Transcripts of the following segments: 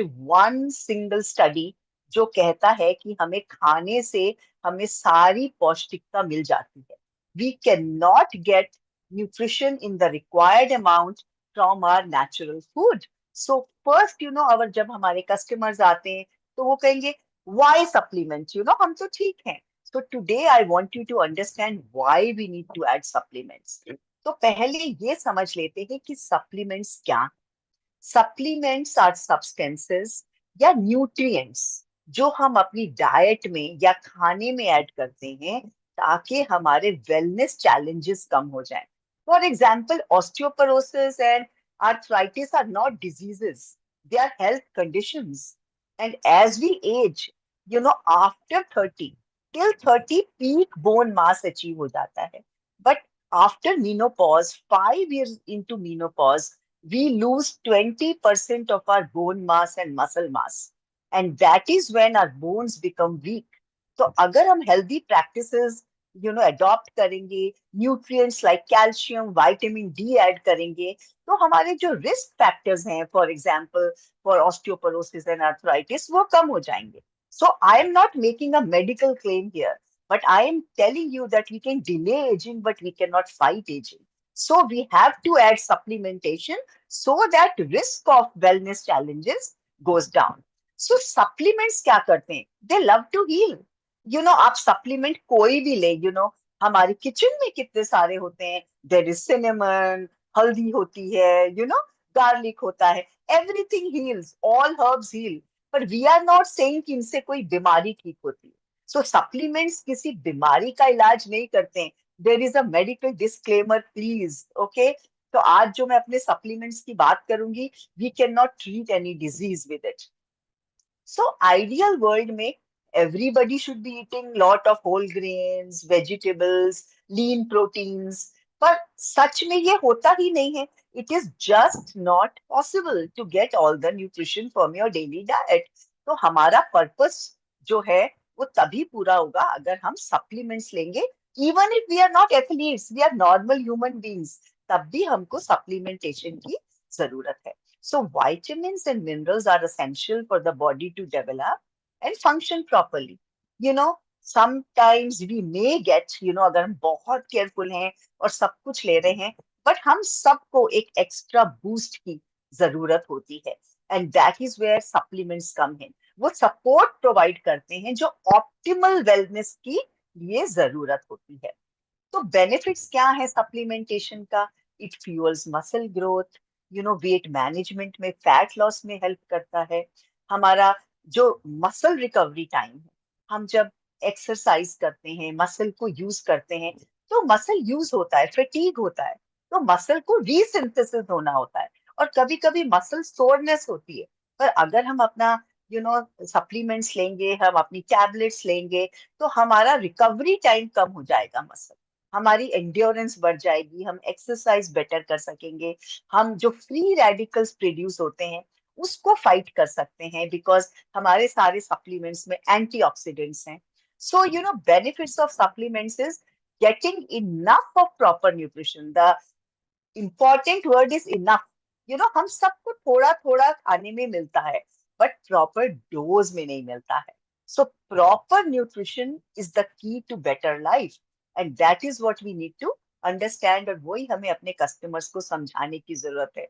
One single study जो कहता है कि हमें खाने से हमें सारी पौष्टिकता मिल जाती है. We can not get nutrition in the required amount from our natural food. So first hour जब हमारे कस्टमर्स आते हैं तो वो कहेंगे वाई सप्लीमेंट, हम तो ठीक हैं. So today I want you to understand why we need to add supplements. तो पहले ये समझ लेते हैं कि सप्लीमेंट्स क्या. सप्लीमेंट्स आर सब्सटेंसेस या न्यूट्रिएंट्स जो हम अपनी डाइट में या खाने में ऐड करते हैं ताकि हमारे वेलनेस चैलेंजेस कम हो जाएं. For example, osteoporosis and arthritis are not diseases, they are health conditions. And as we age, after 30, till 30 peak bone mass achieve हो जाता है. But after menopause, 5 years into menopause, we lose 20% of our bone mass and muscle mass. And that is when our bones become weak. तो अगर हम healthy practices, adopt करेंगे, nutrients like calcium, vitamin D add करेंगे, तो हमारे जो risk factors हैं, for example, for osteoporosis and arthritis, वो कम हो जाएंगे. So I am not making a medical claim here, but I am telling you that we can delay aging, but we cannot fight aging. So we have to add supplementation so that risk of wellness challenges goes down. So supplements क्या करते हैं? They love to heal. आप supplement कोई भी ले, हमारे kitchen में कितने सारे होते हैं. There is cinnamon, हल्दी होती है, garlic होता है. Everything heals. All herbs heal. But we are not saying कि इनसे कोई बीमारी ठीक होती है. So supplements किसी बीमारी का इलाज नहीं करते हैं. There is a medical disclaimer, please. Okay? तो आज जो मैं अपने सप्लीमेंट्स की बात करूंगी, we can not treat any disease with it. So ideal world में everybody should be eating lot of whole grains, vegetables, lean proteins. पर सच में ये होता ही नहीं है. It is just not possible to get all the nutrition from your daily diet. तो हमारा पर्पस जो है वो तभी पूरा होगा अगर हम सप्लीमेंट्स लेंगे. Even if we are not athletes, we are normal human beings, तब भी हमको सप्लीमेंटेशन की जरूरत है. So vitamins and minerals are essential for the body to develop and function properly. Sometimes we may get, अगर हम बहुत केयरफुल हैं और सब कुछ ले रहे हैं, बट हम सबको एक एक्स्ट्रा बूस्ट की जरूरत होती है. And that is where supplements come in. वो सपोर्ट प्रोवाइड करते हैं जो ऑप्टिमल वेलनेस की लिए जरूरत होती है. तो बेनिफिट्स क्या है सप्लीमेंटेशन का? It fuels muscle growth, weight management में, फैट लॉस में हेल्प करता है. हमारा जो मसल रिकवरी टाइम है, हम जब एक्सरसाइज करते हैं, मसल को यूज करते हैं, तो मसल यूज होता है, फटीग होता है, तो मसल को रीसिंथेसिस होना होता है, और कभी कभी मसल सोरनेस होती है. पर अगर हम अपना सप्लीमेंट्स लेंगे, हम अपनी टैबलेट्स लेंगे, तो हमारा रिकवरी टाइम कम हो जाएगा. मसल हमारी एंड्योरेंस बढ़ जाएगी, हम एक्सरसाइज बेटर कर सकेंगे, हम जो फ्री रेडिकल्स प्रोड्यूस होते हैं उसको फाइट कर सकते हैं, बिकॉज हमारे सारे सप्लीमेंट्स में एंटीऑक्सीडेंट्स हैं. सो benefits of supplements is getting enough of proper nutrition. The important word is enough. हम सबको थोड़ा थोड़ा खाने में मिलता है, बट प्रॉपर डोज में नहीं मिलता है. So proper nutrition is the key to better life, and that is what we need to understand. और वही हमें अपने कस्टमर्स को समझाने की जरूरत है.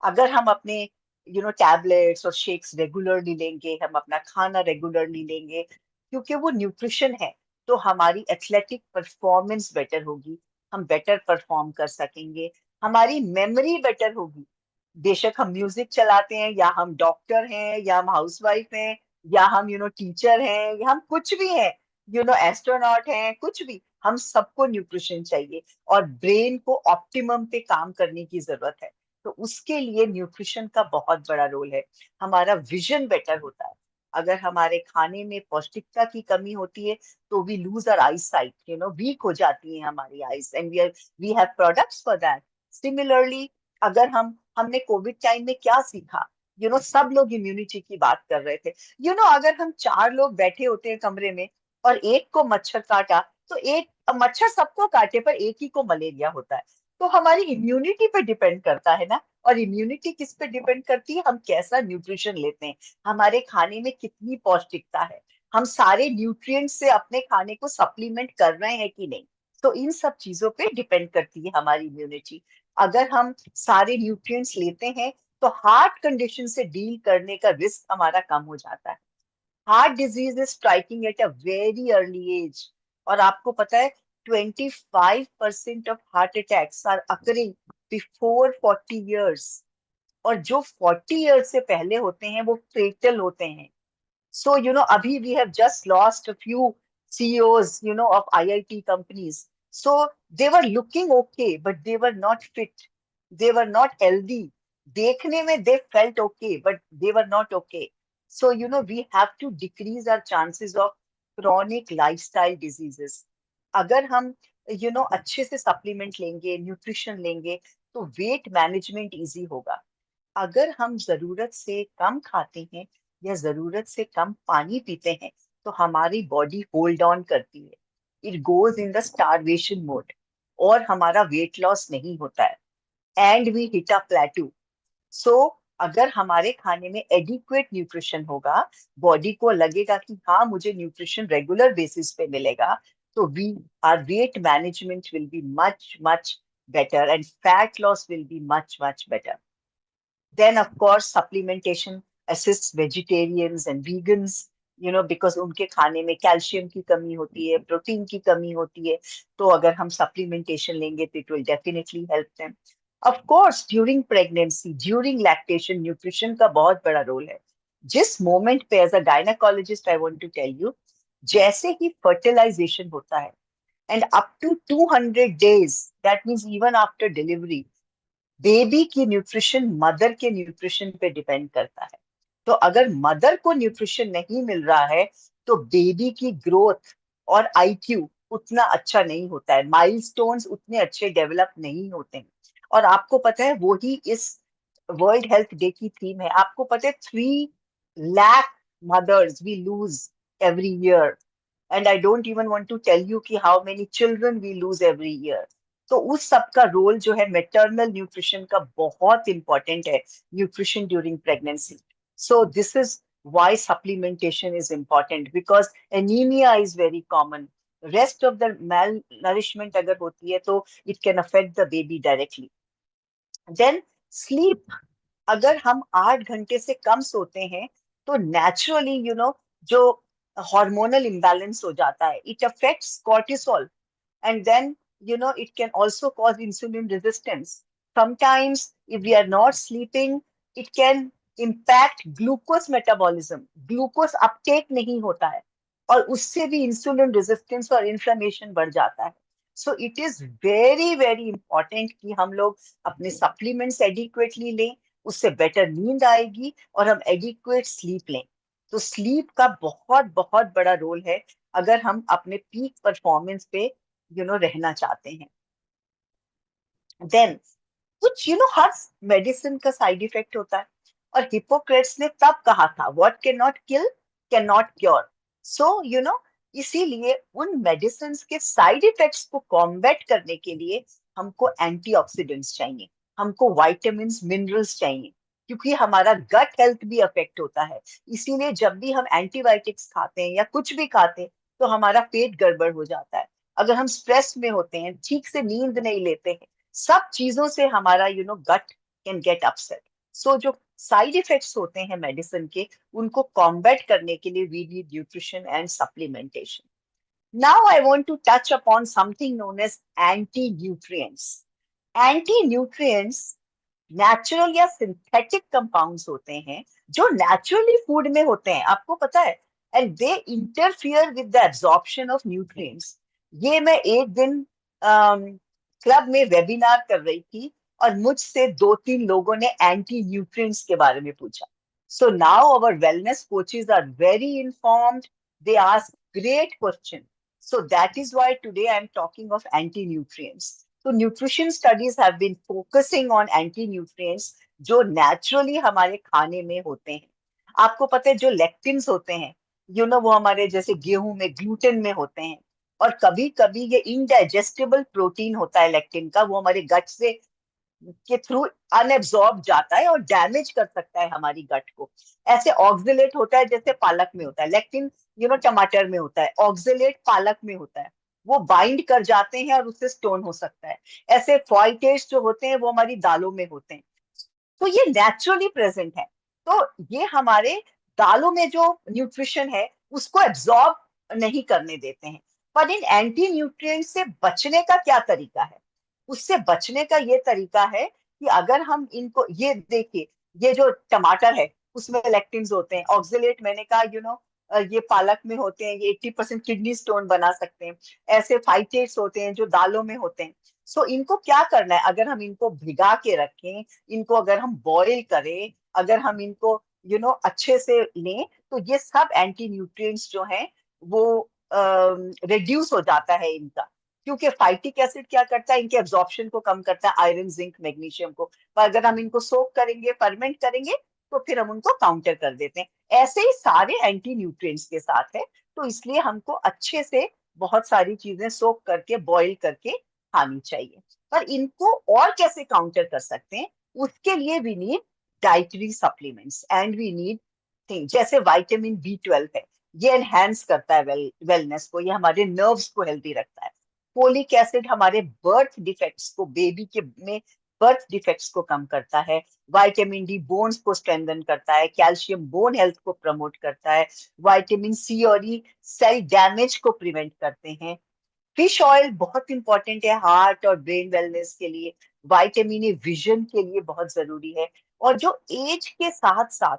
अगर हम अपने टैबलेट्स और शेक्स रेगुलरली लेंगे, हम अपना खाना रेगुलरली लेंगे, क्योंकि वो न्यूट्रिशन है, तो हमारी एथलेटिक परफॉर्मेंस बेटर होगी, हम बेटर परफॉर्म कर सकेंगे, हमारी मेमोरी बेटर होगी. बेशक हम म्यूजिक चलाते हैं, या हम डॉक्टर हैं, या हम हाउसवाइफ हैं, या हम टीचर हैं, या हम कुछ भी हैं, एस्ट्रोनॉट हैं, कुछ भी, हम सबको न्यूट्रिशन चाहिए. और ब्रेन को ऑप्टिमम पे काम करने की जरूरत है. तो उसके लिए न्यूट्रिशन का बहुत बड़ा रोल है. हमारा विजन बेटर होता है. अगर हमारे खाने में पौष्टिकता की कमी होती है, तो we lose our eyesight, weak हो जाती है हमारी eyes, and we have products for that. Similarly, अगर हमने कोविड टाइम में क्या सीखा, सब लोग इम्यूनिटी की बात कर रहे थे. अगर हम 4 लोग बैठे होते हैं कमरे में और एक को मच्छर काटा, तो एक मच्छर सबको काटे पर एक ही को मलेरिया होता है. तो हमारी इम्यूनिटी पे डिपेंड करता है ना। और इम्यूनिटी किस पे डिपेंड करती है? हम कैसा न्यूट्रिशन लेते हैं, हमारे खाने में कितनी पौष्टिकता है, हम सारे न्यूट्रिएंट से अपने खाने को सप्लीमेंट कर रहे हैं कि नहीं। तो इन सब चीजों पे डिपेंड करती है हमारी इम्यूनिटी। अगर हम सारे न्यूट्रिएंट्स लेते हैं तो हार्ट कंडीशन से डील करने का रिस्क हमारा कम हो जाता है। Heart disease is striking at a very early age. और आपको पता है 25% of heart attacks are occurring before 40 years। और जो 40 years से पहले होते हैं वो फेटल होते हैं। So, abhi we have just lost a few CEOs, of IIT companies. So they were looking okay, but they were not fit. They were not healthy. देखने में they felt okay, but they were not okay. So, we have to decrease our chances of chronic lifestyle diseases. अगर हम, अच्छे से supplement लेंगे, nutrition लेंगे, तो weight management easy होगा। अगर हम जरूरत से कम खाते हैं या जरूरत से कम पानी पीते हैं तो हमारी बॉडी होल्ड ऑन करती है, it goes in the starvation mode, और हमारा वेट लॉस नहीं होता है and we hit a plateau. So अगर हमारे खाने में एडिक्वेट न्यूट्रिशन होगा, बॉडी को लगेगा कि हाँ मुझे न्यूट्रिशन रेगुलर बेसिस पे मिलेगा, तो we are weight management will be much much better and fat loss will be much better. Then, of course, supplementation assists vegetarians and vegans, because उनके खाने में कैल्शियम की कमी होती है, प्रोटीन की कमी होती है। तो अगर हम सप्लीमेंटेशन लेंगे तो it will definitely help them. Of course during pregnancy, during lactation, nutrition का बहुत बड़ा रोल है। जिस मोमेंट पे, as a gynaecologist I want to tell you, जैसे ही फर्टिलाइजेशन होता है and up to 200 days, that means even after delivery, baby की न्यूट्रिशन मदर के न्यूट्रिशन पे डिपेंड करता है। तो अगर मदर को न्यूट्रिशन नहीं मिल रहा है तो बेबी की ग्रोथ और आईक्यू उतना अच्छा नहीं होता है, माइलस्टोन्स उतने अच्छे डेवलप नहीं होते हैं। और आपको पता है वो ही इस वर्ल्ड हेल्थ डे की थीम है। आपको पता है 3 lakh mothers we lose every year, and I don't even want to tell you कि how many children we lose every year. तो उस सब का रोल जो है मेटर्नल न्यूट्रिशन का बहुत इंपॉर्टेंट है, nutrition during pregnancy. So this is why supplementation is important, because anemia is very common. Rest of the malnourishment अगर होती है तो it can affect the baby directly. Then sleep, अगर हम 8 घंटे से कम सोते हैं तो नेचुरली जो हार्मोनल इम्बैलेंस हो जाता है, it affects cortisol, and then it can also cause insulin resistance. Sometimes if we are not sleeping, it can impact glucose metabolism, glucose uptake नहीं होता है, और उससे भी इंसुलिन रेजिस्टेंस और इन्फ्लेमेशन बढ़ जाता है। So it is very important कि हम लोग अपने सप्लीमेंट्स एडिक्वेटली लें, उससे बेटर नींद आएगी, और हम एडिक्वेट स्लीप लें। तो स्लीप का बहुत बड़ा रोल है अगर हम अपने पीक परफॉर्मेंस पे रहना चाहते हैं। देन कुछ हर मेडिसिन का साइड इफेक्ट होता है, और हिपोक्रेट्स ने तब कहा था what can not kill can not cure. So इसीलिए उन मेडिसिन के साइड इफेक्ट्स को कॉम्बैट करने के लिए हमको एंटीऑक्सीडेंट्स चाहिए, हमको वाइटामिन मिनरल्स चाहिए, क्योंकि हमारा गट हेल्थ भी अफेक्ट होता है। इसीलिए जब भी हम एंटीबायोटिक्स खाते हैं या कुछ भी खाते हैं तो हमारा पेट गड़बड़ हो जाता है। अगर हम स्ट्रेस में होते हैं, ठीक से नींद नहीं लेते हैं, सब चीजों से हमारा गट कैन गेट अपसेट। सो जो साइड इफेक्ट्स होते हैं मेडिसिन के, उनको कॉम्बैट करने के लिए we need nutrition and supplementation. Now I want to touch upon something known as anti nutrients. Anti nutrients natural या सिंथेटिक कंपाउंड्स होते हैं जो नेचुरली फूड में होते हैं, आपको पता है, and they interfere with the absorption of nutrients. ये मैं एक दिन क्लब में वेबिनार कर रही थी और मुझसे 2-3 लोगों ने एंटी न्यूट्रिएंट्स के बारे में पूछा। So now our wellness coaches are very informed, they ask great question. So that is why today I am talking of anti nutrients. तो nutrition studies have been focusing on anti nutrients जो naturally हमारे खाने में होते हैं। आपको पता है जो लेक्टिन्स होते हैं, वो हमारे जैसे गेहूं में ग्लूटेन में होते हैं, और कभी कभी ये इनडाइजेस्टेबल प्रोटीन होता है लेक्टिन का, वो हमारे गट से के थ्रू अनएब्सॉर्ब जाता है और डैमेज कर सकता है हमारी गट को। ऐसे ऑक्सिलेट होता है जैसे पालक में होता है, लेक्टिन टमाटर में होता है, ऑक्सिलेट पालक में होता है, वो बाइंड कर जाते हैं और उससे स्टोन हो सकता है। ऐसे फॉइटेट्स जो होते हैं वो हमारी दालों में होते हैं, तो ये नेचुरली प्रेजेंट है। तो ये हमारे दालों में जो न्यूट्रिशन है उसको एब्जॉर्ब नहीं करने देते हैं। पर इन एंटी न्यूट्रिएंट से बचने का क्या तरीका है? उससे बचने का ये तरीका है कि अगर हम इनको, ये देखिए, ये जो टमाटर है उसमें लेक्टिन्स होते हैं, ऑक्सिलेट मैंने कहा ये पालक में होते हैं, ये 80% किडनी स्टोन बना सकते हैं। ऐसे फाइटेट्स होते हैं जो दालों में होते हैं। सो इनको क्या करना है, अगर हम इनको भिगा के रखें, इनको अगर हम बॉईल करें, अगर हम इनको अच्छे से लें, तो ये सब एंटी न्यूट्रिएंट्स जो हैं वो रिड्यूस हो जाता है इनका। क्योंकि फाइटिक एसिड क्या करता है, इनके एब्जॉर्प्शन को कम करता है, आयरन जिंक मैग्नीशियम को। पर अगर हम इनको सोक करेंगे, फर्मेंट करेंगे, तो फिर हम उनको काउंटर कर देते हैं। ऐसे ही सारे एंटी न्यूट्रिएंट्स के साथ है। तो इसलिए हमको अच्छे से बहुत सारी चीजें सोक करके, बॉईल करके खानी चाहिए। पर इनको और कैसे काउंटर कर सकते हैं, उसके लिए we need dietary supplements and we need thing, जैसे विटामिन B12 है, ये एनहेंस करता है वेलनेस को, ये हमारे नर्व्स को हेल्दी रखता है। फोलिक एसिड हमारे बर्थ डिफेक्ट्स को, बेबी के में बर्थ डिफेक्ट्स को कम करता है। विटामिन D बोन्स को स्ट्रेंथन करता है, कैल्शियम बोन हेल्थ को प्रमोट करता है, विटामिन C और E सेल डैमेज को प्रिवेंट करते हैं। फिश ऑयल बहुत इंपॉर्टेंट है हार्ट और ब्रेन वेलनेस के लिए। विटामिन E विजन के लिए बहुत जरूरी है। और जो एज के साथ साथ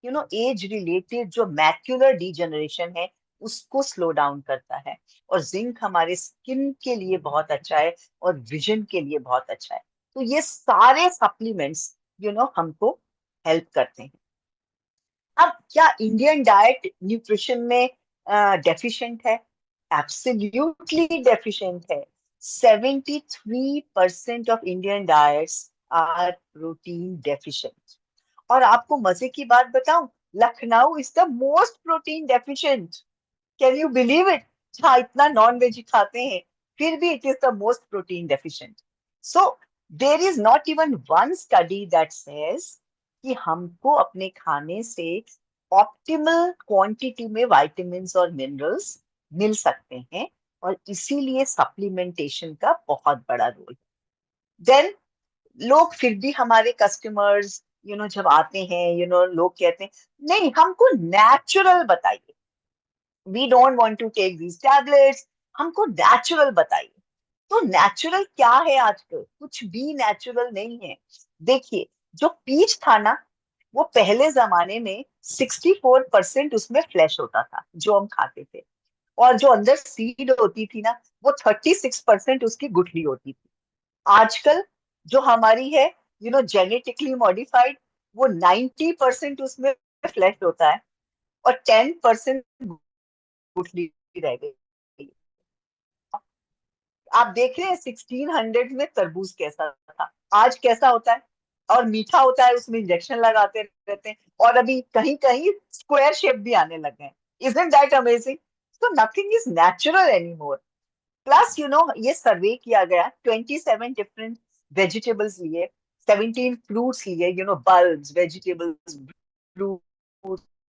एज रिलेटेड जो मैक्युलर डिजेनरेशन है उसको स्लो डाउन करता है। और जिंक हमारे स्किन के लिए बहुत अच्छा है और विजन के लिए बहुत अच्छा है। तो ये सारे सप्लीमेंट्स हमको हेल्प करते हैं। अब क्या इंडियन डाइट न्यूट्रिशन में डेफिशिएंट है? एब्सोल्युटली डेफिशिएंट है। 73% of Indian diets are protein deficient. और आपको मजे की बात बताऊं, Lucknow is the most protein deficient. Can you believe it? जहाँ इतना नॉन वेज खाते हैं, फिर भी it is the most protein deficient. So there is not even one study that says कि हमको अपने खाने से ऑप्टिमल क्वांटिटी में विटामिन्स और मिनरल्स मिल सकते हैं। और इसीलिए सप्लीमेंटेशन का बहुत बड़ा रोल है। देन लोग फिर भी, हमारे कस्टमर्स जब आते हैं, लोग कहते हैं नहीं, हमको नेचुरल बताइए, we don't want to take these tablets, हमको नेचुरल बताइए। तो नेचुरल क्या है? आजकल कुछ भी नेचुरल नहीं है। देखिए, जो पीच था ना, वो पहले जमाने में 64% उसमें फ्लैश होता था जो हम खाते थे। और जो अंदर सीड होती थी ना, वो 36% उसकी गुठली होती थी। आजकल जो हमारी है जेनेटिकली मॉडिफाइड, वो 90% उसमें फ्लैश होता है और 10% गुठली रह गई। आप देख रहे हैं 1600 में तरबूज कैसा था, आज कैसा होता है? और मीठा होता है, उसमें इंजेक्शन लगाते रहते हैं, और अभी कहीं कहीं स्क्वायर शेप भी आने लगे हैं। Isn't that amazing? So nothing is natural anymore. Plus ये सर्वे किया गया, 27 डिफरेंट वेजिटेबल्स लिए, 17 फ्रूट्स लिए, बल्ब्स, वेजिटेबल्स,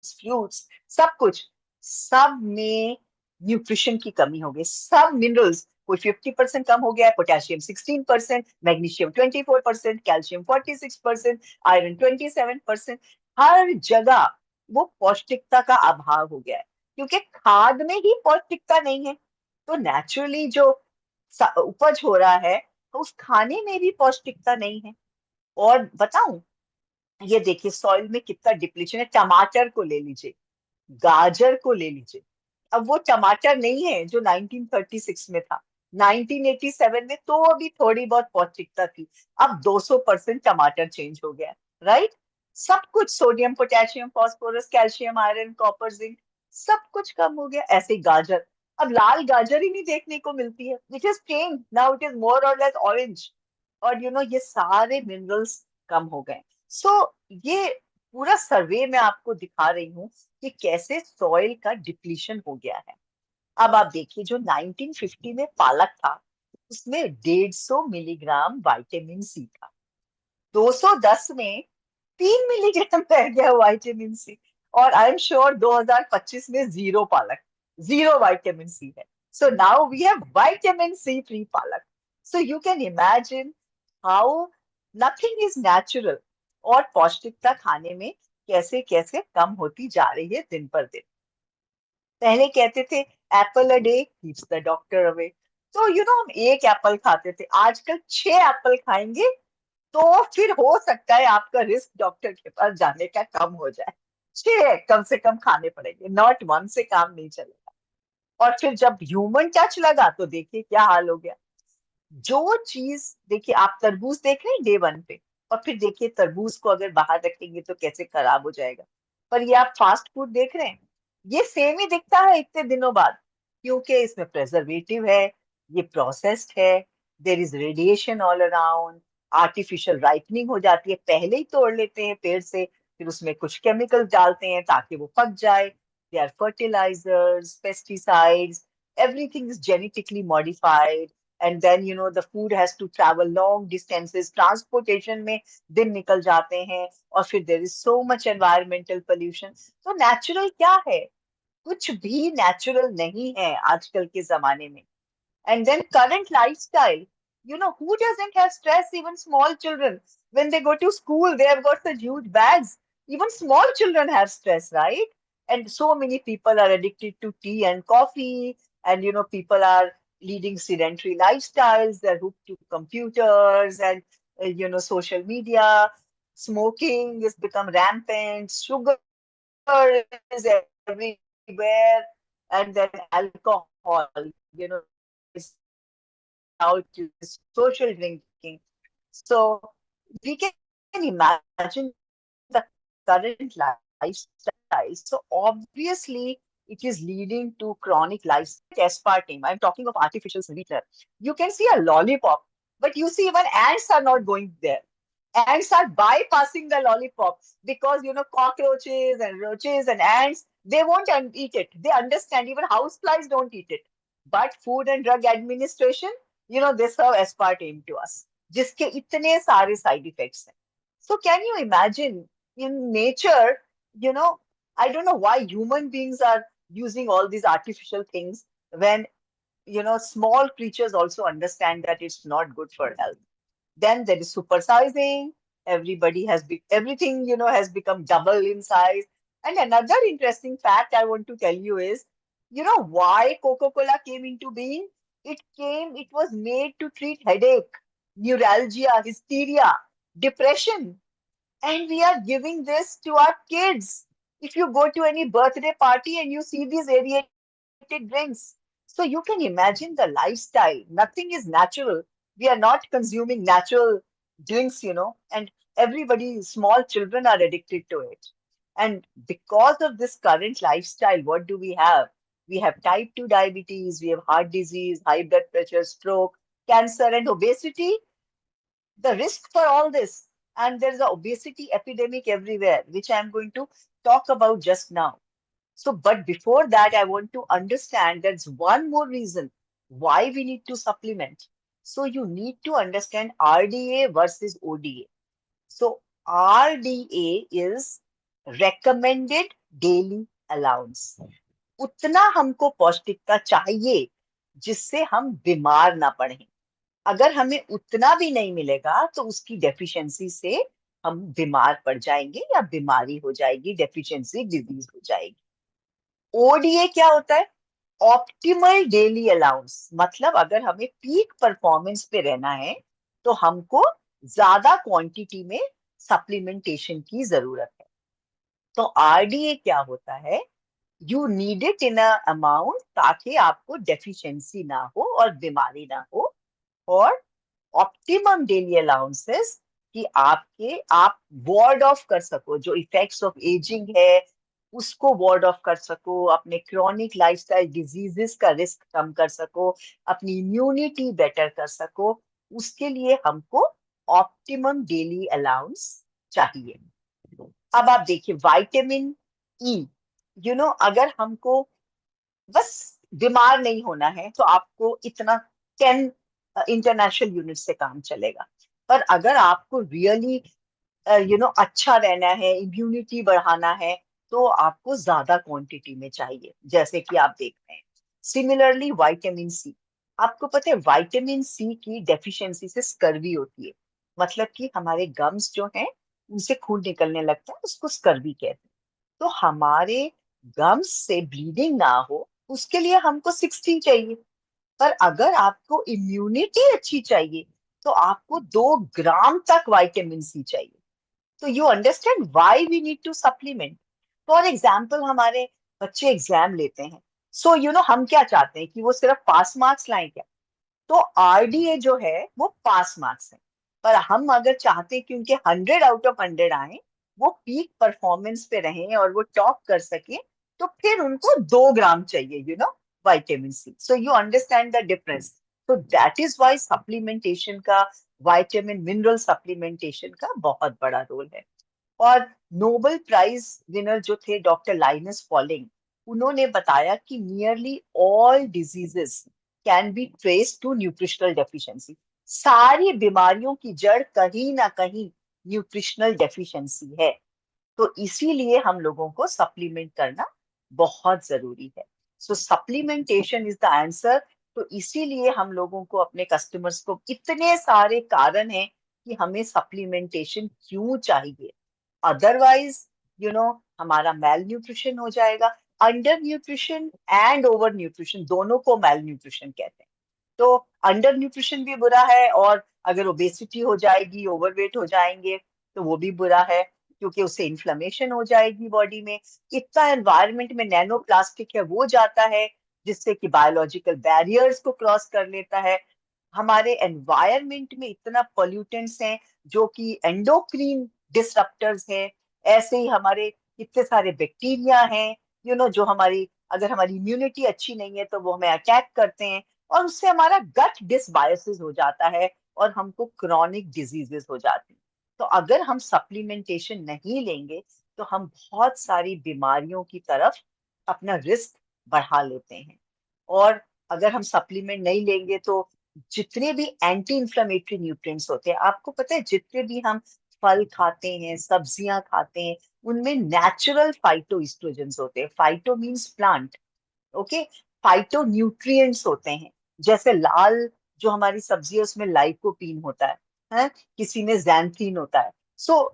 फ्रूट्स, सब कुछ, सब में न्यूट्रिशन की कमी हो गई। सब मिनरल्स, कोई 50% कम हो गया है, पोटेशियम 16%, मैग्नीशियम 24%, कैल्शियम 46%, आयरन 27%। हर जगह वो पौष्टिकता का अभाव हो गया है, क्योंकि खाद में ही पौष्टिकता नहीं है। तो नेचुरली जो उपज हो रहा है, तो उस खाने में भी पौष्टिकता नहीं है। और बताऊं, ये देखिए सॉइल में कितना डिप्लीशन है। टमाटर को ले लीजिए, गाजर को ले लीजिए, अब वो टमाटर नहीं है जो 1936 में था। 1987 में तो अभी थोड़ी बहुत पौष्टिकता थी, अब 200% टमाटर चेंज हो गया, राइट? सब कुछ, sodium, potassium, phosphorus, calcium, iron, copper, zinc, सब कुछ कम हो गया। ऐसे ही गाजर, अब लाल गाजर ही नहीं देखने को मिलती है। It is change, now it is more और लेस ऑरेंज। और ये सारे मिनरल्स कम हो गए। सो ये पूरा सर्वे मैं आपको दिखा रही हूँ कि कैसे सॉइल का डिप्लीशन हो गया है। अब आप देखिए, जो 1950 में पालक था, उसमें 150 मिलीग्राम विटामिन सी था। 210 में 3 मिलीग्राम रह गया विटामिन सी। और आई एम श्योर 2025 में जीरो पालक, जीरो विटामिन सी है। So now we have vitamin C free palak. So you can imagine how nothing is natural. और पौष्टिकता खाने में कैसे कैसे कम होती जा रही है दिन पर दिन। पहले कहते थे Apple a day keeps the doctor away. तो हम एक एप्पल खाते थे, आजकल 6 एप्पल खाएंगे तो फिर हो सकता है आपका रिस्क डॉक्टर के पास जाने का कम हो जाए। 6 कम से कम खाने पड़ेंगे, नॉट वन से काम नहीं चलेगा। और फिर जब ह्यूमन टच लगा तो देखिए क्या हाल हो गया। जो चीज देखिए, आप तरबूज देख रहे हैं डे 1 पे, और फिर देखिए तरबूज को अगर बाहर रखेंगे तो कैसे खराब हो जाएगा। पर ये आप फास्ट फूड देख रहे हैं, ये सेम ही दिखता है इतने दिनों बाद, क्योंकि इसमें प्रेजर्वेटिव है, ये प्रोसेस्ड है, there is radiation all around, artificial ripening हो जाती है, पहले ही तोड़ लेते हैं पेड़ से, फिर उसमें कुछ केमिकल डालते हैं ताकि वो पक जाए। They are fertilisers, pesticides, everything is genetically modified. And then the food has to travel long distances, transportation में दिन निकल जाते हैं, और फिर there is so much environmental pollution. तो नेचुरल क्या है? कुछ भी नेचुरल नहीं है आजकल के जमाने में। And then current lifestyle, who doesn't have stress? Even small children, when they go to school, they have got such huge bags. Even small children have stress, right? And so many people are addicted to tea and coffee, and people are leading sedentary lifestyles. They're hooked to computers and social media. Smoking has become rampant. Sugar is everywhere, and then alcohol. You know, is out to social drinking. So we can imagine the current lifestyle. So obviously, it is leading to chronic lifestyle. Aspartame. I'm talking of artificial sweetener. You can see a lollipop, but you see even ants are not going there. Ants are bypassing the lollipop because cockroaches and roaches and ants, they won't eat it. They understand, even houseflies don't eat it. But Food and Drug Administration, they serve aspartame to us, जिसके इतने सारे side effects हैं. So can you imagine, in nature, you know, I don't know why human beings are using all these artificial things when, small creatures also understand that it's not good for health. Then there is supersizing. Everything, has become double in size. And another interesting fact I want to tell you is, why Coca-Cola came into being? It was made to treat headache, neuralgia, hysteria, depression, and we are giving this to our kids. If you go to any birthday party and you see these aerated drinks, so you can imagine the lifestyle. Nothing is natural. We are not consuming natural drinks, and everybody, small children are addicted to it. And because of this current lifestyle, what do we have? We have type 2 diabetes, we have heart disease, high blood pressure, stroke, cancer, and obesity. The risk for all this. And there's an obesity epidemic everywhere, which I'm going to talk about just now. So, but before that, I want to understand there's one more reason why we need to supplement. So, you need to understand RDA versus ODA. So, RDA is recommended daily allowance. उतना हमको पौष्टिकता चाहिए जिससे हम बीमार ना पड़े। अगर हमें उतना भी नहीं मिलेगा तो उसकी डेफिशिएंसी से हम बीमार पड़ जाएंगे या बीमारी हो जाएगी, डेफिशिएंसी डिजीज हो जाएगी। ओडीए क्या होता है? Optimal daily allowance. मतलब अगर हमें पीक परफॉर्मेंस पे रहना है तो हमको ज्यादा क्वांटिटी में सप्लीमेंटेशन की जरूरत है। तो आरडीए क्या होता है? You need it in a amount ताकि आपको डेफिशिएंसी ना हो और बीमारी ना हो। और ऑप्टिमम डेली अलाउंसेस कि आप वार्ड ऑफ कर सको, जो इफेक्ट्स ऑफ एजिंग है उसको वार्ड ऑफ कर सको, अपने क्रॉनिक लाइफस्टाइल डिजीजेस का रिस्क कम कर सको, अपनी इम्यूनिटी बेटर कर सको। उसके लिए हमको ऑप्टिमम डेली अलाउंस चाहिए। अब आप देखिए विटामिन ई, अगर हमको बस बीमार नहीं होना है तो आपको इतना 10 इंटरनेशनल यूनिट से काम चलेगा। पर अगर आपको रियली अच्छा रहना है, इम्यूनिटी बढ़ाना है, तो आपको ज्यादा क्वांटिटी में चाहिए, जैसे कि आप देख रहे हैं। सिमिलरली विटामिन सी, आपको पता है विटामिन सी की डेफिशिएंसी से स्कर्वी होती है। मतलब कि हमारे गम्स जो हैं उनसे खून निकलने लगता है, उसको स्कर्वी कहते हैं। तो हमारे गम्स से ब्लीडिंग ना हो उसके लिए हमको 60 चाहिए। पर अगर आपको इम्यूनिटी अच्छी चाहिए तो आपको 2 ग्राम तक विटामिन सी चाहिए। तो you understand why we need to supplement. For example हमारे बच्चे एग्जाम लेते हैं, सो हम क्या चाहते हैं कि वो सिर्फ पास मार्क्स लाएं क्या? तो आरडीए जो है वो पास मार्क्स है। पर हम अगर चाहते हैं कि उनके 100 आउट ऑफ 100 आए, वो पीक परफॉर्मेंस पे रहें और वो टॉप कर सके, तो फिर उनको 2 ग्राम चाहिए vitamin C. So you understand the difference. तो दैट इज वाई सप्लीमेंटेशन का, विटामिन मिनरल सप्लीमेंटेशन का बहुत बड़ा रोल है। और नोबेल प्राइज विनर जो थे डॉक्टर लाइनस पॉलिंग, उन्होंने बताया कि nearly all diseases can be traced to nutritional deficiency. सारी बीमारियों की जड़ कहीं ना कहीं न्यूट्रिशनल डेफिशिएंसी है। तो इसीलिए हम लोगों को सप्लीमेंट करना बहुत जरूरी है। सो सप्लीमेंटेशन इज द आंसर। तो इसीलिए हम लोगों को अपने कस्टमर्स को, इतने सारे कारण हैं कि हमें सप्लीमेंटेशन क्यों चाहिए। अदरवाइज हमारा मेल न्यूट्रिशन हो जाएगा। Under nutrition and over nutrition दोनों को मेल न्यूट्रिशन कहते हैं। तो अंडर न्यूट्रिशन भी बुरा है, और अगर ओबेसिटी हो जाएगी, ओवरवेट हो जाएंगे, तो वो भी बुरा है, क्योंकि उससे इन्फ्लेमेशन हो जाएगी बॉडी में। इतना एनवायरनमेंट में नैनो प्लास्टिक है वो जाता है, जिससे कि बायोलॉजिकल बैरियर्स को क्रॉस कर लेता है। हमारे एनवायरनमेंट में इतना पोल्यूटेंट्स हैं जो कि एंडोक्रीन डिसरप्टर्स हैं। ऐसे ही हमारे इतने सारे बैक्टीरिया हैं जो हमारी, अगर हमारी इम्यूनिटी अच्छी नहीं है तो वो हमें अटैक करते हैं, और उससे हमारा गट डिसबायोसिस हो जाता है और हमको क्रॉनिक डिजीजेस हो जाती हैं। तो अगर हम सप्लीमेंटेशन नहीं लेंगे तो हम बहुत सारी बीमारियों की तरफ अपना रिस्क बढ़ा लेते हैं। और अगर हम सप्लीमेंट नहीं लेंगे तो जितने भी एंटी इंफ्लेमेटरी न्यूट्रिएंट्स होते हैं, आपको पता है जितने भी हम फल खाते हैं, सब्जियां खाते हैं, उनमें नेचुरल फाइटो इस्ट्रोजेंस होते हैं। Phyto means plant, okay. Phyto nutrients होते हैं। जैसे लाल जो हमारी सब्जी है उसमें लाइकोपीन होता है, किसी में जैंथीन होता है,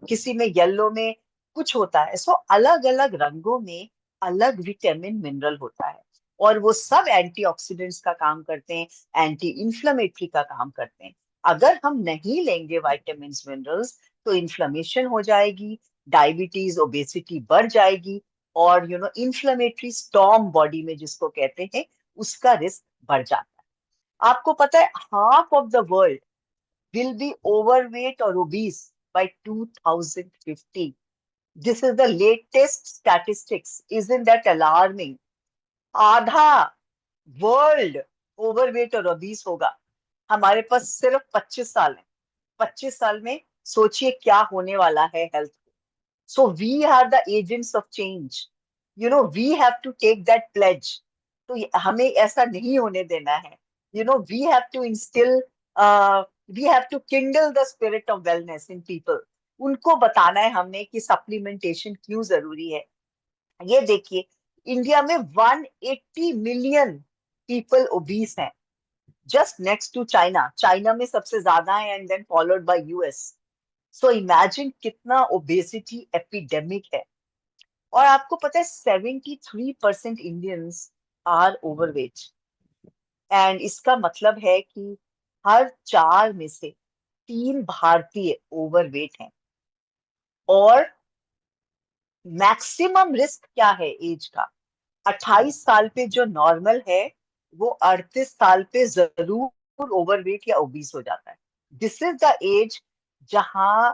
किसी में येलो में कुछ होता है। अलग अलग रंगों में अलग विटामिन मिनरल होता है, और वो सब एंटीऑक्सीडेंट्स का काम करते हैं, एंटी इंफ्लेमेटरी का काम करते हैं। अगर हम नहीं लेंगे विटामिन मिनरल्स तो इन्फ्लेमेशन हो जाएगी, डायबिटीज ओबेसिटी बढ़ जाएगी, और इंफ्लेमेटरी स्टॉर्म बॉडी में जिसको कहते हैं, उसका रिस्क बढ़ जाता है। आपको पता है half of the world will be overweight और obese by 2050। This is the latest statistics, isn't that alarming? आधा वर्ल्ड ओवरवेट और ओबीस होगा। हमारे पास सिर्फ 25 साल है। 25 साल में सोचिए क्या होने वाला है health. So we are the agents of change. We have to take that pledge. तो हमें ऐसा नहीं होने देना है। We have to instill, we have to kindle the spirit of wellness in people. उनको बताना है हमने कि सप्लीमेंटेशन क्यों जरूरी है। ये देखिए, इंडिया में 180 मिलियन पीपल ओबीस हैं, just next to China. China में सबसे ज्यादा है, and then followed by US. So imagine कितना ओबेसिटी एपिडेमिक है। और आपको पता है 73% इंडियंस आर ओवरवेट। एंड इसका मतलब है कि हर 4 में से 3 भारतीय ओवरवेट हैं। और मैक्सिमम रिस्क क्या है एज का? 28 साल पे जो नॉर्मल है, वो 38 साल पे जरूर ओवरवेट या ओबीस हो जाता है। दिस इज द एज जहां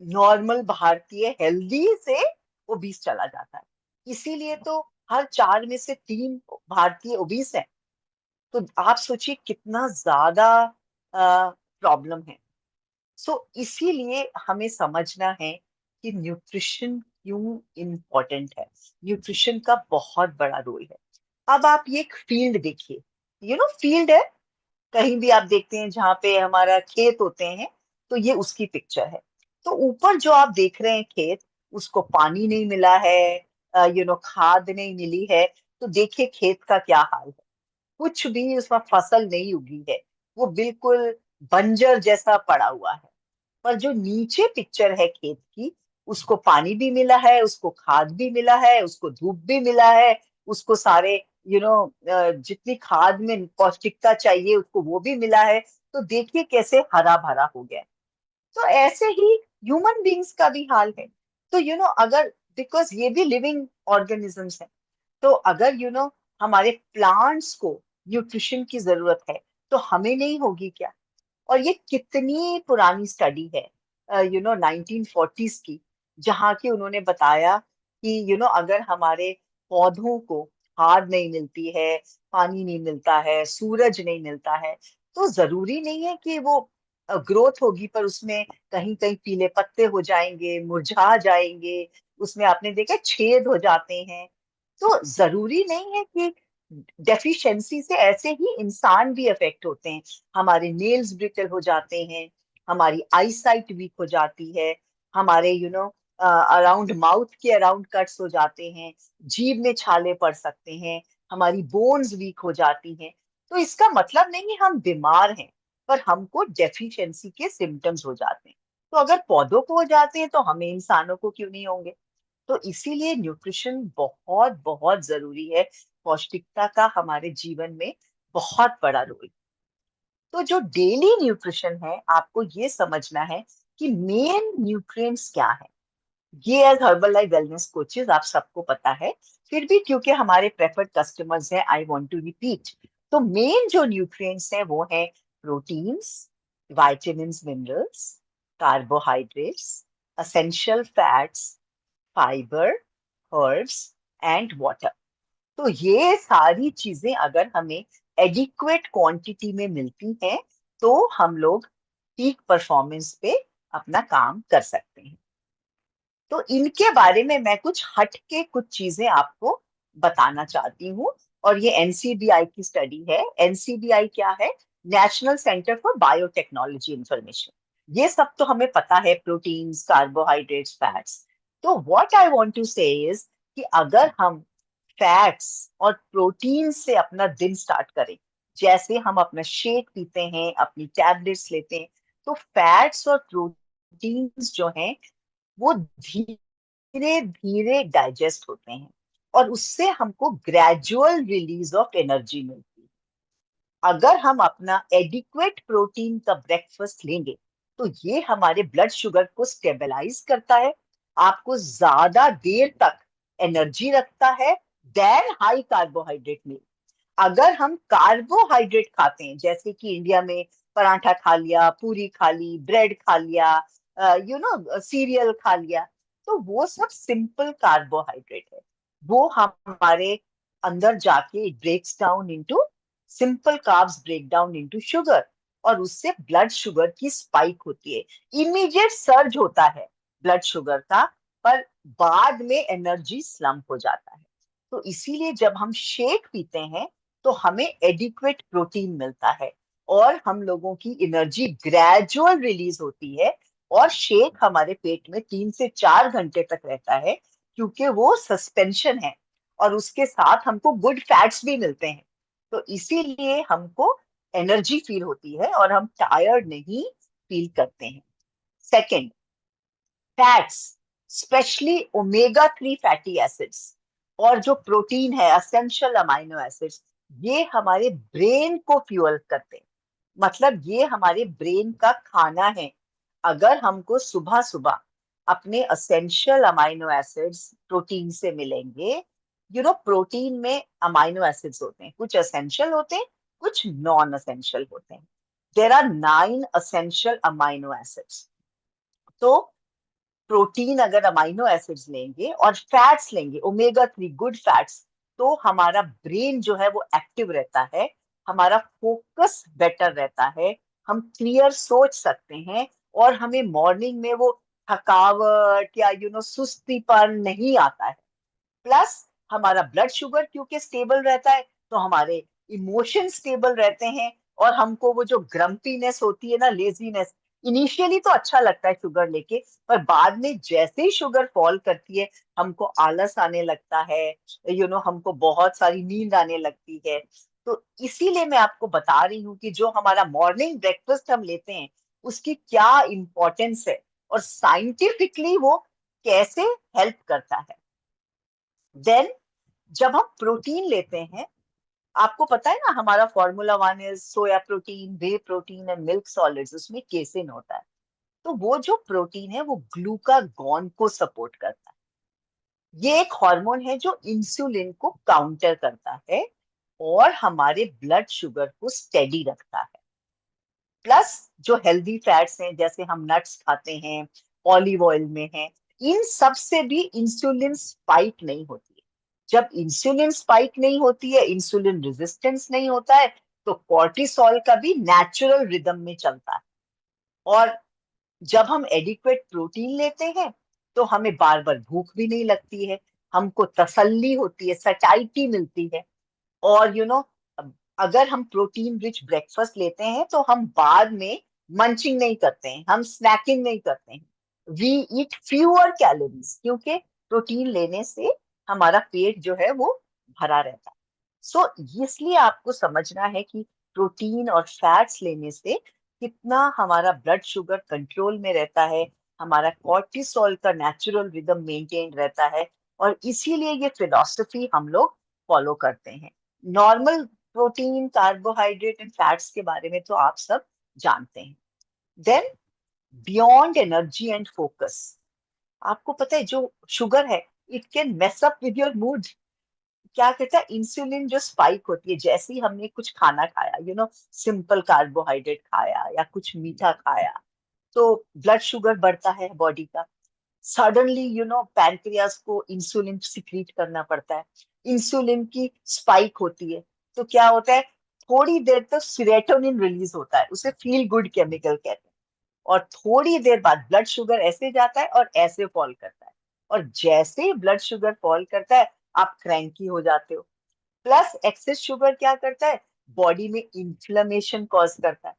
नॉर्मल भारतीय हेल्दी से ओबीस चला जाता है। इसीलिए तो हर 4 में से 3 भारतीय ओबीस हैं। तो आप सोचिए कितना ज्यादा प्रॉब्लम है। इसीलिए हमें समझना है कि न्यूट्रिशन क्यों इम्पोर्टेंट है। न्यूट्रिशन का बहुत बड़ा रोल है। अब आप ये एक फील्ड देखिए, फील्ड है, कहीं भी आप देखते हैं जहां पे हमारा खेत होते हैं, तो ये उसकी पिक्चर है। तो ऊपर जो आप देख रहे हैं खेत, उसको पानी नहीं मिला है, खाद नहीं मिली है, तो देखिए खेत का क्या हाल है। कुछ भी उसमें फसल नहीं उगी है, वो बिल्कुल बंजर जैसा पड़ा हुआ है। पर जो नीचे पिक्चर है खेत की, उसको पानी भी मिला है, उसको खाद भी मिला है, उसको धूप भी मिला है, उसको सारे जितनी खाद में पौष्टिकता चाहिए उसको वो भी मिला है। तो देखिए कैसे हरा भरा हो गया है। तो ऐसे ही ह्यूमन बींग्स का भी हाल है। तो अगर, बिकॉज ये भी लिविंग ऑर्गेनिजम्स है, तो अगर हमारे प्लांट्स को न्यूट्रिशन की जरूरत है, तो हमें नहीं होगी क्या? और ये कितनी पुरानी स्टडी है, 1940s की, जहाँ की उन्होंने बताया कि अगर हमारे पौधों को खाद नहीं मिलती है, पानी नहीं मिलता है, सूरज नहीं मिलता है, तो जरूरी नहीं है कि वो ग्रोथ होगी, पर उसमें कहीं कहीं पीले पत्ते हो जाएंगे, मुरझा जाएंगे, उसमें आपने देखा छेद हो जाते हैं। तो जरूरी नहीं है कि डेफिशिएंसी से ऐसे ही इंसान भी अफेक्ट होते हैं। हमारे नेल्स ब्रिटल हो जाते हैं, हमारी आई साइट वीक हो जाती है, हमारे अराउंड माउथ के अराउंड कट्स हो जाते हैं, जीभ में छाले पड़ सकते हैं, हमारी बोन्स वीक हो जाती हैं। तो इसका मतलब नहीं है हम बीमार हैं, पर हमको डेफिशिएंसी के सिम्टम्स हो जाते हैं। तो अगर पौधों को हो जाते हैं तो हमें इंसानों को क्यों नहीं होंगे? तो इसीलिए न्यूट्रिशन बहुत बहुत जरूरी है। पौष्टिकता का हमारे जीवन में बहुत बड़ा रोल। तो जो डेली न्यूट्रिशन है, आपको ये समझना है कि मेन न्यूट्रिएंट्स क्या है। ये as Herbalife wellness coaches आप सबको पता है, फिर भी क्योंकि हमारे प्रेफर्ड कस्टमर्स हैं, आई वांट टू रिपीट। तो मेन जो न्यूट्रिएंट्स हैं वो हैं proteins, vitamins, minerals, carbohydrates, essential fats, fibre, herbs and water. तो ये सारी चीजें अगर हमें एडिक्वेट क्वांटिटी में मिलती हैं, तो हम लोग पीक परफॉर्मेंस पे अपना काम कर सकते हैं। तो इनके बारे में मैं कुछ हट के कुछ चीजें आपको बताना चाहती हूँ। और ये एनसीबीआई की स्टडी है। एनसीबीआई क्या है? National centre for biotechnology information. ये सब तो हमें पता है, प्रोटीन्स, कार्बोहाइड्रेट्स, फैट्स। तो what I want to say is कि अगर हम फैट्स और प्रोटीन से अपना दिन स्टार्ट करें, जैसे हम अपना शेक पीते हैं, अपनी टैबलेट्स लेते हैं, तो फैट्स और प्रोटीन्स जो हैं वो धीरे धीरे डाइजेस्ट होते हैं, और उससे हमको ग्रेजुअल रिलीज ऑफ एनर्जी मिलती है। अगर हम अपना एडिक्वेट प्रोटीन का ब्रेकफास्ट लेंगे, तो ये हमारे ब्लड शुगर को स्टेबलाइज करता है, आपको ज्यादा देर तक एनर्जी रखता है देन हाई कार्बोहाइड्रेट मील। अगर हम कार्बोहाइड्रेट खाते हैं, जैसे कि इंडिया में पराठा खा लिया, पूरी खा ली, ब्रेड खा लिया, सीरियल खा लिया, तो वो सब सिंपल कार्बोहाइड्रेट है। वो हमारे अंदर जाके breaks down into simple carbs, break down into sugar, और उससे ब्लड शुगर की स्पाइक होती है, इमीडिएट सर्ज होता है ब्लड शुगर का, पर बाद में एनर्जी स्लम्प हो जाता है। तो इसीलिए जब हम शेक पीते हैं, तो हमें एडिक्वेट प्रोटीन मिलता है, और हम लोगों की एनर्जी ग्रेजुअल रिलीज होती है, और शेक हमारे पेट में 3 से 4 घंटे तक रहता है, क्योंकि वो सस्पेंशन है, और उसके साथ हमको गुड फैट्स भी मिलते हैं। तो इसीलिए हमको एनर्जी फील होती है और हम टायर्ड नहीं फील करते हैं। Second, fats, specially omega 3 fatty acids, और जो प्रोटीन है असेंशियल अमाइनो एसिड्स, ये हमारे ब्रेन को फ्यूअल करते हैं। मतलब ये हमारे ब्रेन का खाना है। अगर हमको सुबह सुबह अपने असेंशियल अमाइनो एसिड्स प्रोटीन से मिलेंगे, प्रोटीन में अमाइनो एसिड्स होते हैं, कुछ असेंशियल होते हैं, कुछ नॉन असेंशियल होते हैं। There are 9 essential amino acids. तो प्रोटीन अगर अमाइनो एसिड्स लेंगे और फैट्स लेंगे, ओमेगा 3 गुड फैट्स, तो हमारा ब्रेन जो है वो एक्टिव रहता है, हमारा फोकस बेटर रहता है, हम क्लियर सोच सकते हैं, और हमें मॉर्निंग में वो थकावट या सुस्तीपन नहीं आता है। प्लस हमारा ब्लड शुगर क्योंकि स्टेबल रहता है तो हमारे इमोशन स्टेबल रहते हैं, और हमको वो जो ग्रम्पीनेस होती है ना, लेजीनेस, इनिशियली तो अच्छा लगता है शुगर लेके, पर बाद में जैसे ही शुगर फॉल करती है हमको आलस आने लगता है, हमको बहुत सारी नींद आने लगती है। तो इसीलिए मैं आपको बता रही हूँ कि जो हमारा मॉर्निंग ब्रेकफास्ट हम लेते हैं उसकी क्या इंपॉर्टेंस है और साइंटिफिकली वो कैसे हेल्प करता है। देन जब हम प्रोटीन लेते हैं, आपको पता है ना हमारा formula 1 is soya protein, way protein and milk solids, उसमें केसिन होता है। तो वो जो प्रोटीन है वो ग्लूकागॉन को सपोर्ट करता है। ये एक हार्मोन है जो इंसुलिन को काउंटर करता है और हमारे ब्लड शुगर को स्टेडी रखता है। प्लस जो हेल्दी फैट्स हैं, जैसे हम नट्स खाते हैं, ऑलिव ऑयल में है, इन सब से भी इंसुलिन स्पाइक नहीं होती है। जब इंसुलिन स्पाइक नहीं होती है, इंसुलिन रेजिस्टेंस नहीं होता है, तो कॉर्टिसोल का भी नेचुरल रिदम में चलता है। और जब हम एडिक्वेट प्रोटीन लेते हैं तो हमें बार बार भूख भी नहीं लगती है, हमको तसल्ली होती है, सटाइटी मिलती है। और अगर हम प्रोटीन रिच ब्रेकफास्ट लेते हैं तो हम बाद में मंचिंग नहीं करते हैं, हम स्नैकिंग नहीं करते हैं, वी ईट फ्यूअर कैलोरीज, क्योंकि प्रोटीन लेने से हमारा पेट जो है वो भरा रहता है। सो इसलिए आपको समझना है कि प्रोटीन और फैट्स लेने से कितना हमारा ब्लड शुगर कंट्रोल में रहता है, हमारा कॉर्टिसोल का नेचुरल रिदम मेंटेन रहता है, और इसीलिए ये फिलॉसफी हम लोग फॉलो करते हैं। Normal protein, carbohydrate and fats के बारे में तो आप सब जानते हैं। Then beyond energy and focus, आपको पता है जो शुगर है it can mess up with your mood. क्या कहता है, इंसुलिन जो स्पाइक होती है जैसे ही हमने कुछ खाना खाया, सिंपल कार्बोहाइड्रेट खाया या कुछ मीठा खाया, तो ब्लड शुगर बढ़ता है बॉडी का। सडनली पैनक्रियास को इंसुलिन सिक्रीट करना पड़ता है, इंसुलिन की स्पाइक होती है, तो क्या होता है, थोड़ी देर तक सीरोटोनिन रिलीज होता है, उसे फील गुड केमिकल कहते हैं, और थोड़ी देर बाद ब्लड शुगर ऐसे जाता है और ऐसे फॉल करता है। और जैसे ही ब्लड शुगर फॉल करता है आप क्रैंकी हो जाते हो। प्लस एक्सेस शुगर क्या करता है, बॉडी में इंफ्लेमेशन कॉज करता है,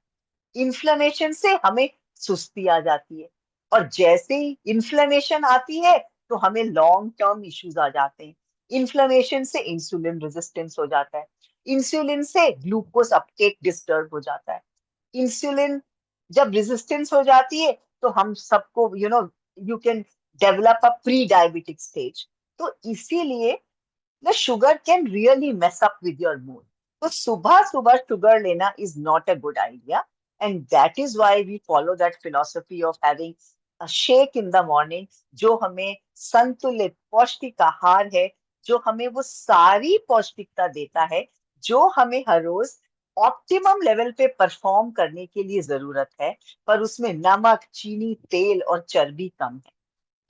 इन्फ्लेमेशन से हमें सुस्ती आ जाती है, और जैसे ही इन्फ्लेमेशन आती है तो हमें लॉन्ग टर्म इश्यूज आ जाते हैं। इन्फ्लेमेशन से इंसुलिन रेजिस्टेंस हो जाता है, इंसुलिन से ग्लूकोज अपटेक डिस्टर्ब हो जाता है, इंसुलिन जब रेजिस्टेंस हो जाती है तो हम सबको you can develop a pre diabetic stage. तो इसीलिए the sugar can really mess up with your mood. तो सुबह सुबह शुगर लेना is not a good idea, and that is why we follow that philosophy of having a shake in the morning, जो हमें संतुलित पौष्टिक आहार है, जो हमें वो सारी पौष्टिकता देता है जो हमें हर रोज ऑप्टिमम लेवल पे परफॉर्म करने के लिए जरूरत है, पर उसमें नमक, चीनी, तेल और चर्बी कम है।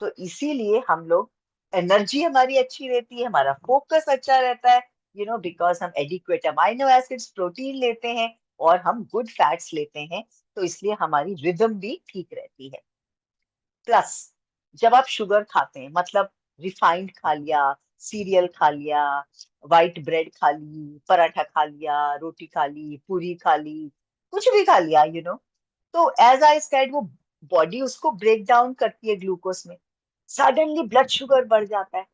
तो इसीलिए हम लोग, एनर्जी हमारी अच्छी रहती है, हमारा फोकस अच्छा रहता है, बिकॉज हम एडिक्वेट अमाइनो एसिड्स, प्रोटीन लेते हैं और हम गुड फैट्स लेते हैं, तो इसलिए हमारी रिदम भी ठीक रहती है। प्लस जब आप शुगर खाते हैं, मतलब रिफाइंड खा लिया, सीरियल खा लिया, व्हाइट ब्रेड खा ली, पराठा खा लिया, रोटी खा ली, पूरी खा ली, कुछ भी खा लिया, तो एज आई सेड वो बॉडी उसको ब्रेक डाउन करती है ग्लूकोज में, सडनली ब्लड शुगर बढ़ जाता है।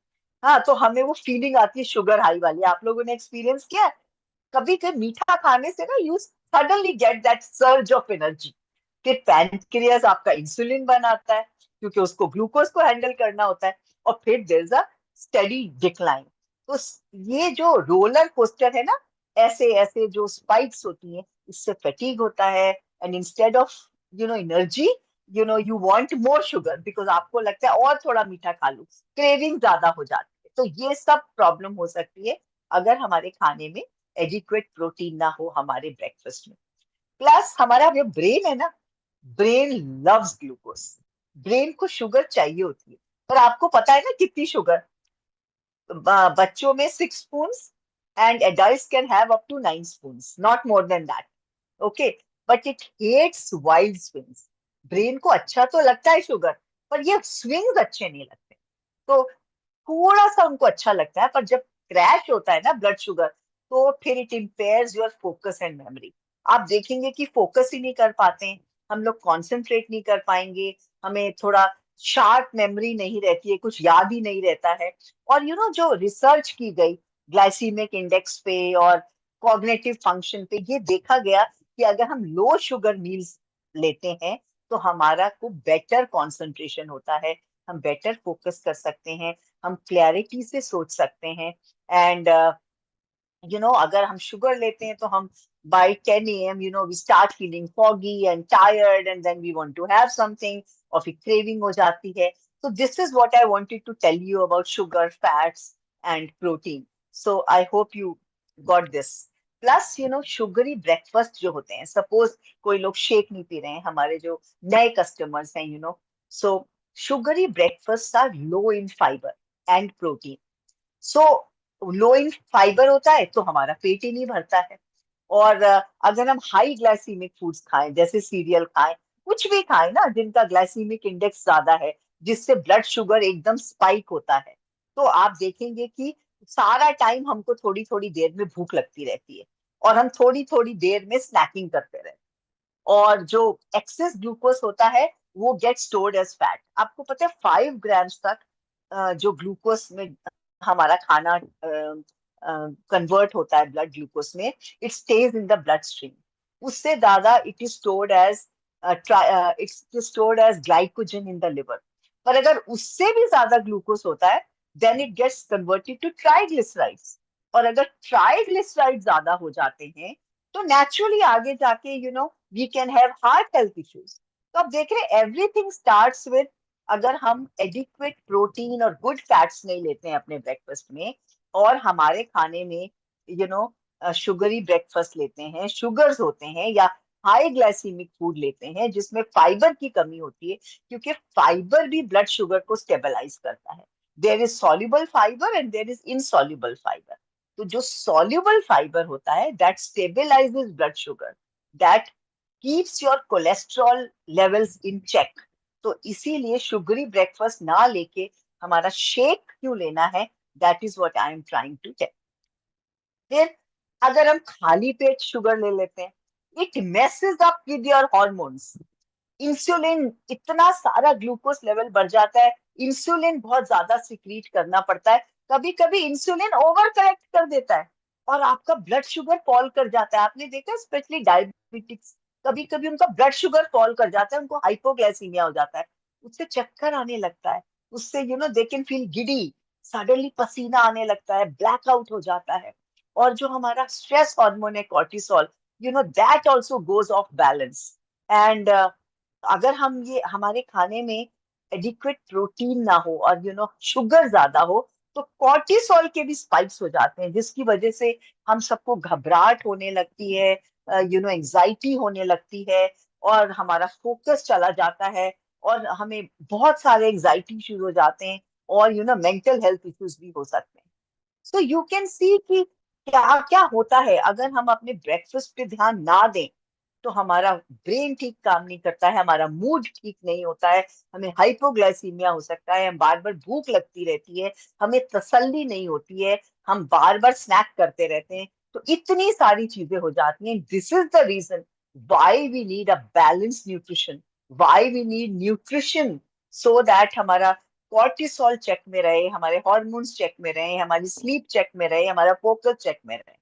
हाँ, तो हमें वो फीलिंग आती है शुगर हाई वाली, आप लोगों ने एक्सपीरियंस किया है? कभी कभी मीठा खाने से ना you suddenly get that surge of energy, फिर पैनक्रियास आपका इंसुलिन बनाता है क्योंकि उसको ग्लूकोज को हैंडल करना होता है, और फिर there is a steady decline. तो ये जो रोलर कोस्टर है ना, ऐसे ऐसे जो स्पाइक्स होती हैं, इससे फटीग होता है, and instead of energy, you want more sugar, because आपको लगता है और थोड़ा मीठा खा लूं, क्रेविंग ज्यादा हो जाती है। तो ये सब प्रॉब्लम हो सकती है अगर हमारे खाने में एडिक्वेट प्रोटीन ना हो हमारे ब्रेकफास्ट में। प्लस हमारा जो ब्रेन है ना, ब्रेन लव्स ग्लूकोज, ब्रेन को शुगर चाहिए होती है। पर आपको पता है ना कितनी शुगर, बच्चों में 6 spoon and adults can have up to 9 spoon, not more than that. Okay, but it hates wild swings. Brain को अच्छा तो लगता है शुगर, पर ये स्विंग्स अच्छे नहीं लगते। तो थोड़ा सा उनको अच्छा लगता है, पर जब क्रैश होता है ना ब्लड शुगर, तो फिर it impairs your focus and memory. आप देखेंगे कि फोकस ही नहीं कर पाते हैं हम लोग, कॉन्सेंट्रेट नहीं कर पाएंगे, हमें थोड़ा शार्प मेमोरी नहीं रहती है, कुछ याद ही नहीं रहता है। और जो रिसर्च की गई ग्लाइसीमिक इंडेक्स पे और कॉग्निटिव फंक्शन पे, ये देखा गया कि अगर हम लो शुगर मील्स लेते हैं तो हमारा को बेटर कंसंट्रेशन होता है, हम बेटर फोकस कर सकते हैं, हम क्लैरिटी से सोच सकते हैं। एंड अगर हम शुगर लेते हैं तो हम by 10 a.m. we start feeling foggy and tired, and then we want to have something, और फिर craving हो जाती है। So this is what I wanted to tell you about sugar, fats and protein. So I hope you got this. Plus sugary breakfast जो होते हैं, suppose कोई लोग शेक नहीं पी रहे हैं, हमारे जो नए कस्टमर्स हैं, so sugary breakfasts are low in fiber and protein. So low in fibre होता है तो हमारा पेट ही नहीं भरता है। और अगर हम हाई ग्लाइसीमिक फूड्स खाएं, जैसे सीरियल खाएं, कुछ भी खाएं ना जिनका ग्लाइसीमिक इंडेक्स ज्यादा है, जिससे ब्लड शुगर एकदम स्पाइक होता है, तो आप देखेंगे कि सारा टाइम हमको थोड़ी थोड़ी देर में भूख लगती रहती है, और हम थोड़ी थोड़ी देर में स्नैकिंग करते रहते हैं। और जो एक्सेस ग्लूकोज होता है वो गेट स्टोर्ड एज फैट। आपको पता है 5 ग्राम्स तक जो ग्लूकोज में हमारा खाना कन्वर्ट होता है ब्लड ग्लूकोज में, it stays in the bloodstream. उससे ज्यादा it is stored as it's stored as glycogen in the liver. पर अगर उससे भी ज्यादा ग्लूकोज होता है, then it gets converted to triglycerides. और अगर ट्राइग्लिसराइड ज्यादा हो जाते हैं तो नेचुरली आगे जाके we can have heart health issues. तो आप देख रहे हैं एवरीथिंग स्टार्ट्स विद, अगर हम एडिक्वेट प्रोटीन और गुड फैट्स नहीं लेते हैं अपने ब्रेकफास्ट में, और हमारे खाने में यू नो शुगरी ब्रेकफास्ट लेते हैं, शुगर्स होते हैं, या हाई ग्लाइसीमिक फूड लेते हैं जिसमें फाइबर की कमी होती है, क्योंकि फाइबर भी ब्लड शुगर को स्टेबलाइज करता है। There is soluble fibre and there is insoluble fibre. तो जो सॉल्युबल फाइबर होता है that stabilises blood sugar, that keeps your cholesterol levels in check. तो इसीलिए शुगरी ब्रेकफास्ट ना लेके हमारा शेक क्यों लेना है, that is what I am trying to tell. फिर अगर हम खाली पेट शुगर ले लेते हैं, it messes up with your hormones. Insulin, इतना सारा ग्लूकोज लेवल बढ़ जाता है, इंसुलिन बहुत ज्यादा सिक्रीट करना पड़ता है, कभी कभी इंसुलिन ओवर करेक्ट कर देता है और आपका ब्लड शुगर फॉल कर जाता है। आपने देखा स्पेशली डायबिटिक्स, कभी कभी उनका ब्लड शुगर फॉल कर जाता है, उनको हाइपोग्लाइसीमिया हो जाता है, उससे चक्कर आने लगता है, उससे they can feel giddy, suddenly पसीना आने लगता है, ब्लैकआउट हो जाता है। और जो हमारा स्ट्रेस हार्मोन है cortisol, that also goes off balance. And अगर हम ये हमारे खाने में एडिक्वेट प्रोटीन ना हो और शुगर ज्यादा हो, तो कॉर्टिसोल के भी स्पाइक्स हो जाते हैं, जिसकी वजह से हम सबको घबराहट होने लगती है, एंजाइटी होने लगती है, और हमारा फोकस चला जाता है, और हमें बहुत सारे एंजाइटी इश्यूज हो जाते हैं, और मेंटल हेल्थ इश्यूज भी हो सकते हैं। सो यू कैन सी कि क्या क्या होता है अगर हम अपने ब्रेकफास्ट पे ध्यान ना दें, तो हमारा ब्रेन ठीक काम नहीं करता है, हमारा मूड ठीक नहीं होता है, हमें हाइपोग्लाइसीमिया हो सकता है, हम बार बार भूख लगती रहती है, हमें तसल्ली नहीं होती है, हम बार बार स्नैक करते रहते हैं। तो इतनी सारी चीजें हो जाती हैं। This is the reason why we need a balanced nutrition, why we need nutrition, so that हमारा कॉर्टिसोल चेक में रहे, हमारे हार्मोन्स चेक में रहे, हमारी स्लीप चेक में रहे, हमारा फोकस चेक में रहे।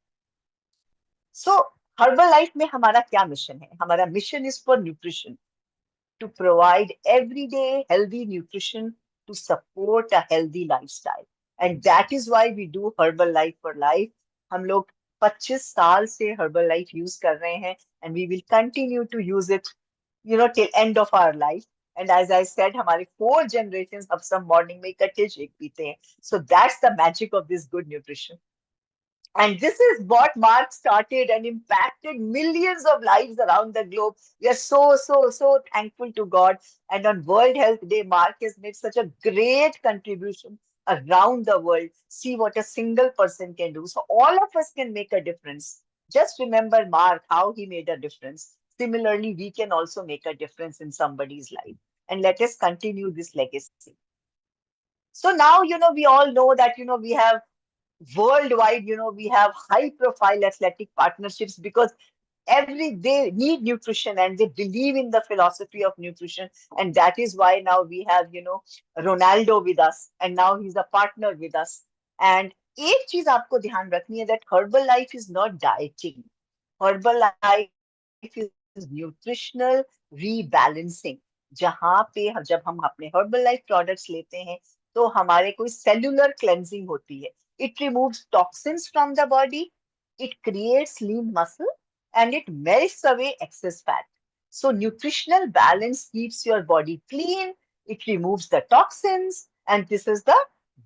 सो हर्बल लाइफ में हमारा क्या मिशन है? हमारा mission is for nutrition, to provide everyday healthy nutrition to support a healthy lifestyle, and that is why we do Herbalife for life. हम लोग 25 साल से हर्बल लाइफ यूज कर रहे हैं, and we will continue to use it till end of our life. And as I said, हमारे 4 generations अब सब मॉर्निंग में इकट्ठे शेक पीते हैं। So that's the magic of this good nutrition. And this is what Mark started and impacted millions of lives around the globe. We are so, so, so thankful to God. And on World Health Day, Mark has made such a great contribution around the world. See what a single person can do. So all of us can make a difference. Just remember Mark, how he made a difference. Similarly, we can also make a difference in somebody's life. And let us continue this legacy. So now, we all know that, we have worldwide, we have high profile athletic partnerships because they need nutrition and they believe in the philosophy of nutrition. And that is why now we have, Ronaldo with us, and now he's a partner with us. And एक चीज आपको ध्यान रखनी है that Herbalife is not dieting. Herbalife is nutritional rebalancing. जहाँ पे जब हम अपने Herbalife products लेते हैं तो हमारे कोई cellular cleansing होती है. It removes toxins from the body. It creates lean muscle and it melts away excess fat. So, nutritional balance keeps your body clean, it removes the toxins, and this is the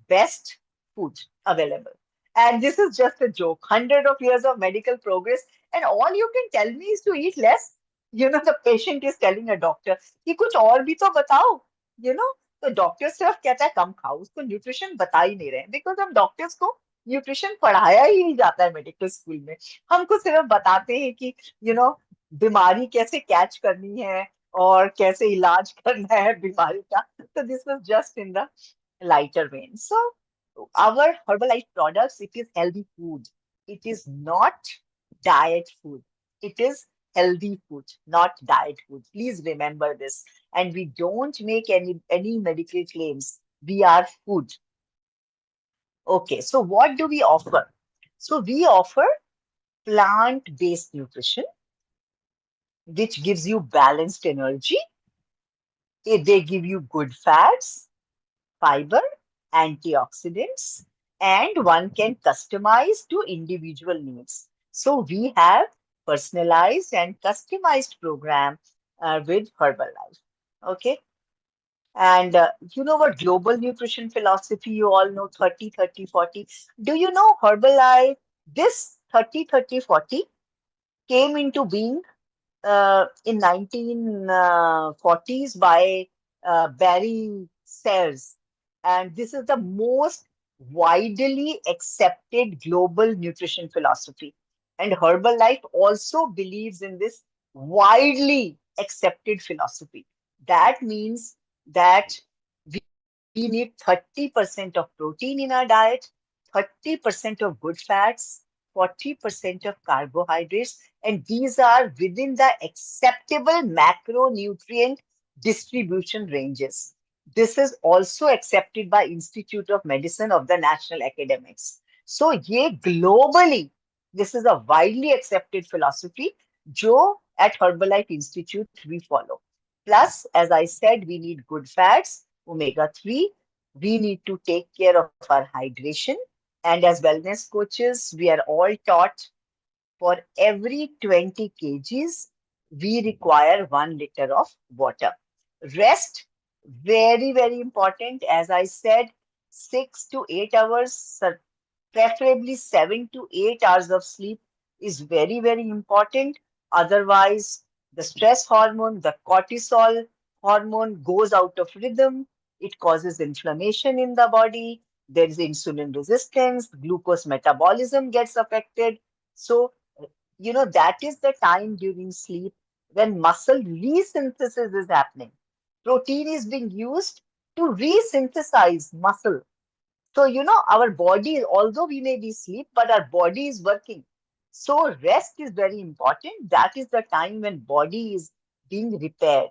best food available. And this is just a joke. Hundred of years of medical progress, and all you can tell me is to eat less. The patient is telling a doctor कि कुछ और भी तो बताओ, you know. तो doctor सिर्फ कहता है कम खाओ, उसको न्यूट्रिशन बता ही नहीं रहे, बिकॉज हम डॉक्टर्स को न्यूट्रिशन पढ़ाया ही नहीं जाता है मेडिकल स्कूल में. हमको सिर्फ बताते हैं कि यू नो बीमारी कैसे कैच करनी है और कैसे इलाज करना है बीमारी का. तो this was just in the lighter vein. So our Herbalife products, it is healthy food. It is not diet food. It is healthy food, not diet food. Please remember this. And we don't make any medical claims. We are food. Okay, so what do we offer? So we offer plant-based nutrition, which gives you balanced energy. They give you good fats, fiber, antioxidants, and one can customize to individual needs. So we have personalized and customized program with Herbalife. Okay. And you know what global nutrition philosophy, you all know 30, 30, 40. Do you know Herbalife? This 30, 30, 40 came into being in 1940s by Barry Sayers. And this is the most widely accepted global nutrition philosophy. And Herbalife also believes in this widely accepted philosophy. That means that we need 30% of protein in our diet, 30% of good fats, 40% of carbohydrates, and these are within the acceptable macronutrient distribution ranges. This is also accepted by Institute of Medicine of the National Academics. So, ye globally, this is a widely accepted philosophy, jo at Herbalife Institute we follow. Plus, as I said, we need good fats, omega-3. We need to take care of our hydration. And as wellness coaches, we are all taught for every 20 kgs, we require 1 liter of water. Rest, very, very important. As I said, 6 to 8 hours, preferably 7 to 8 hours of sleep is very, very important. Otherwise, the stress hormone, the cortisol hormone goes out of rhythm. It causes inflammation in the body. There is insulin resistance, glucose metabolism gets affected. So, that is the time during sleep when muscle resynthesis is happening. Protein is being used to resynthesize muscle. So, our body, although we may be asleep, but our body is working. So, rest is very important. That is the time when body is being repaired.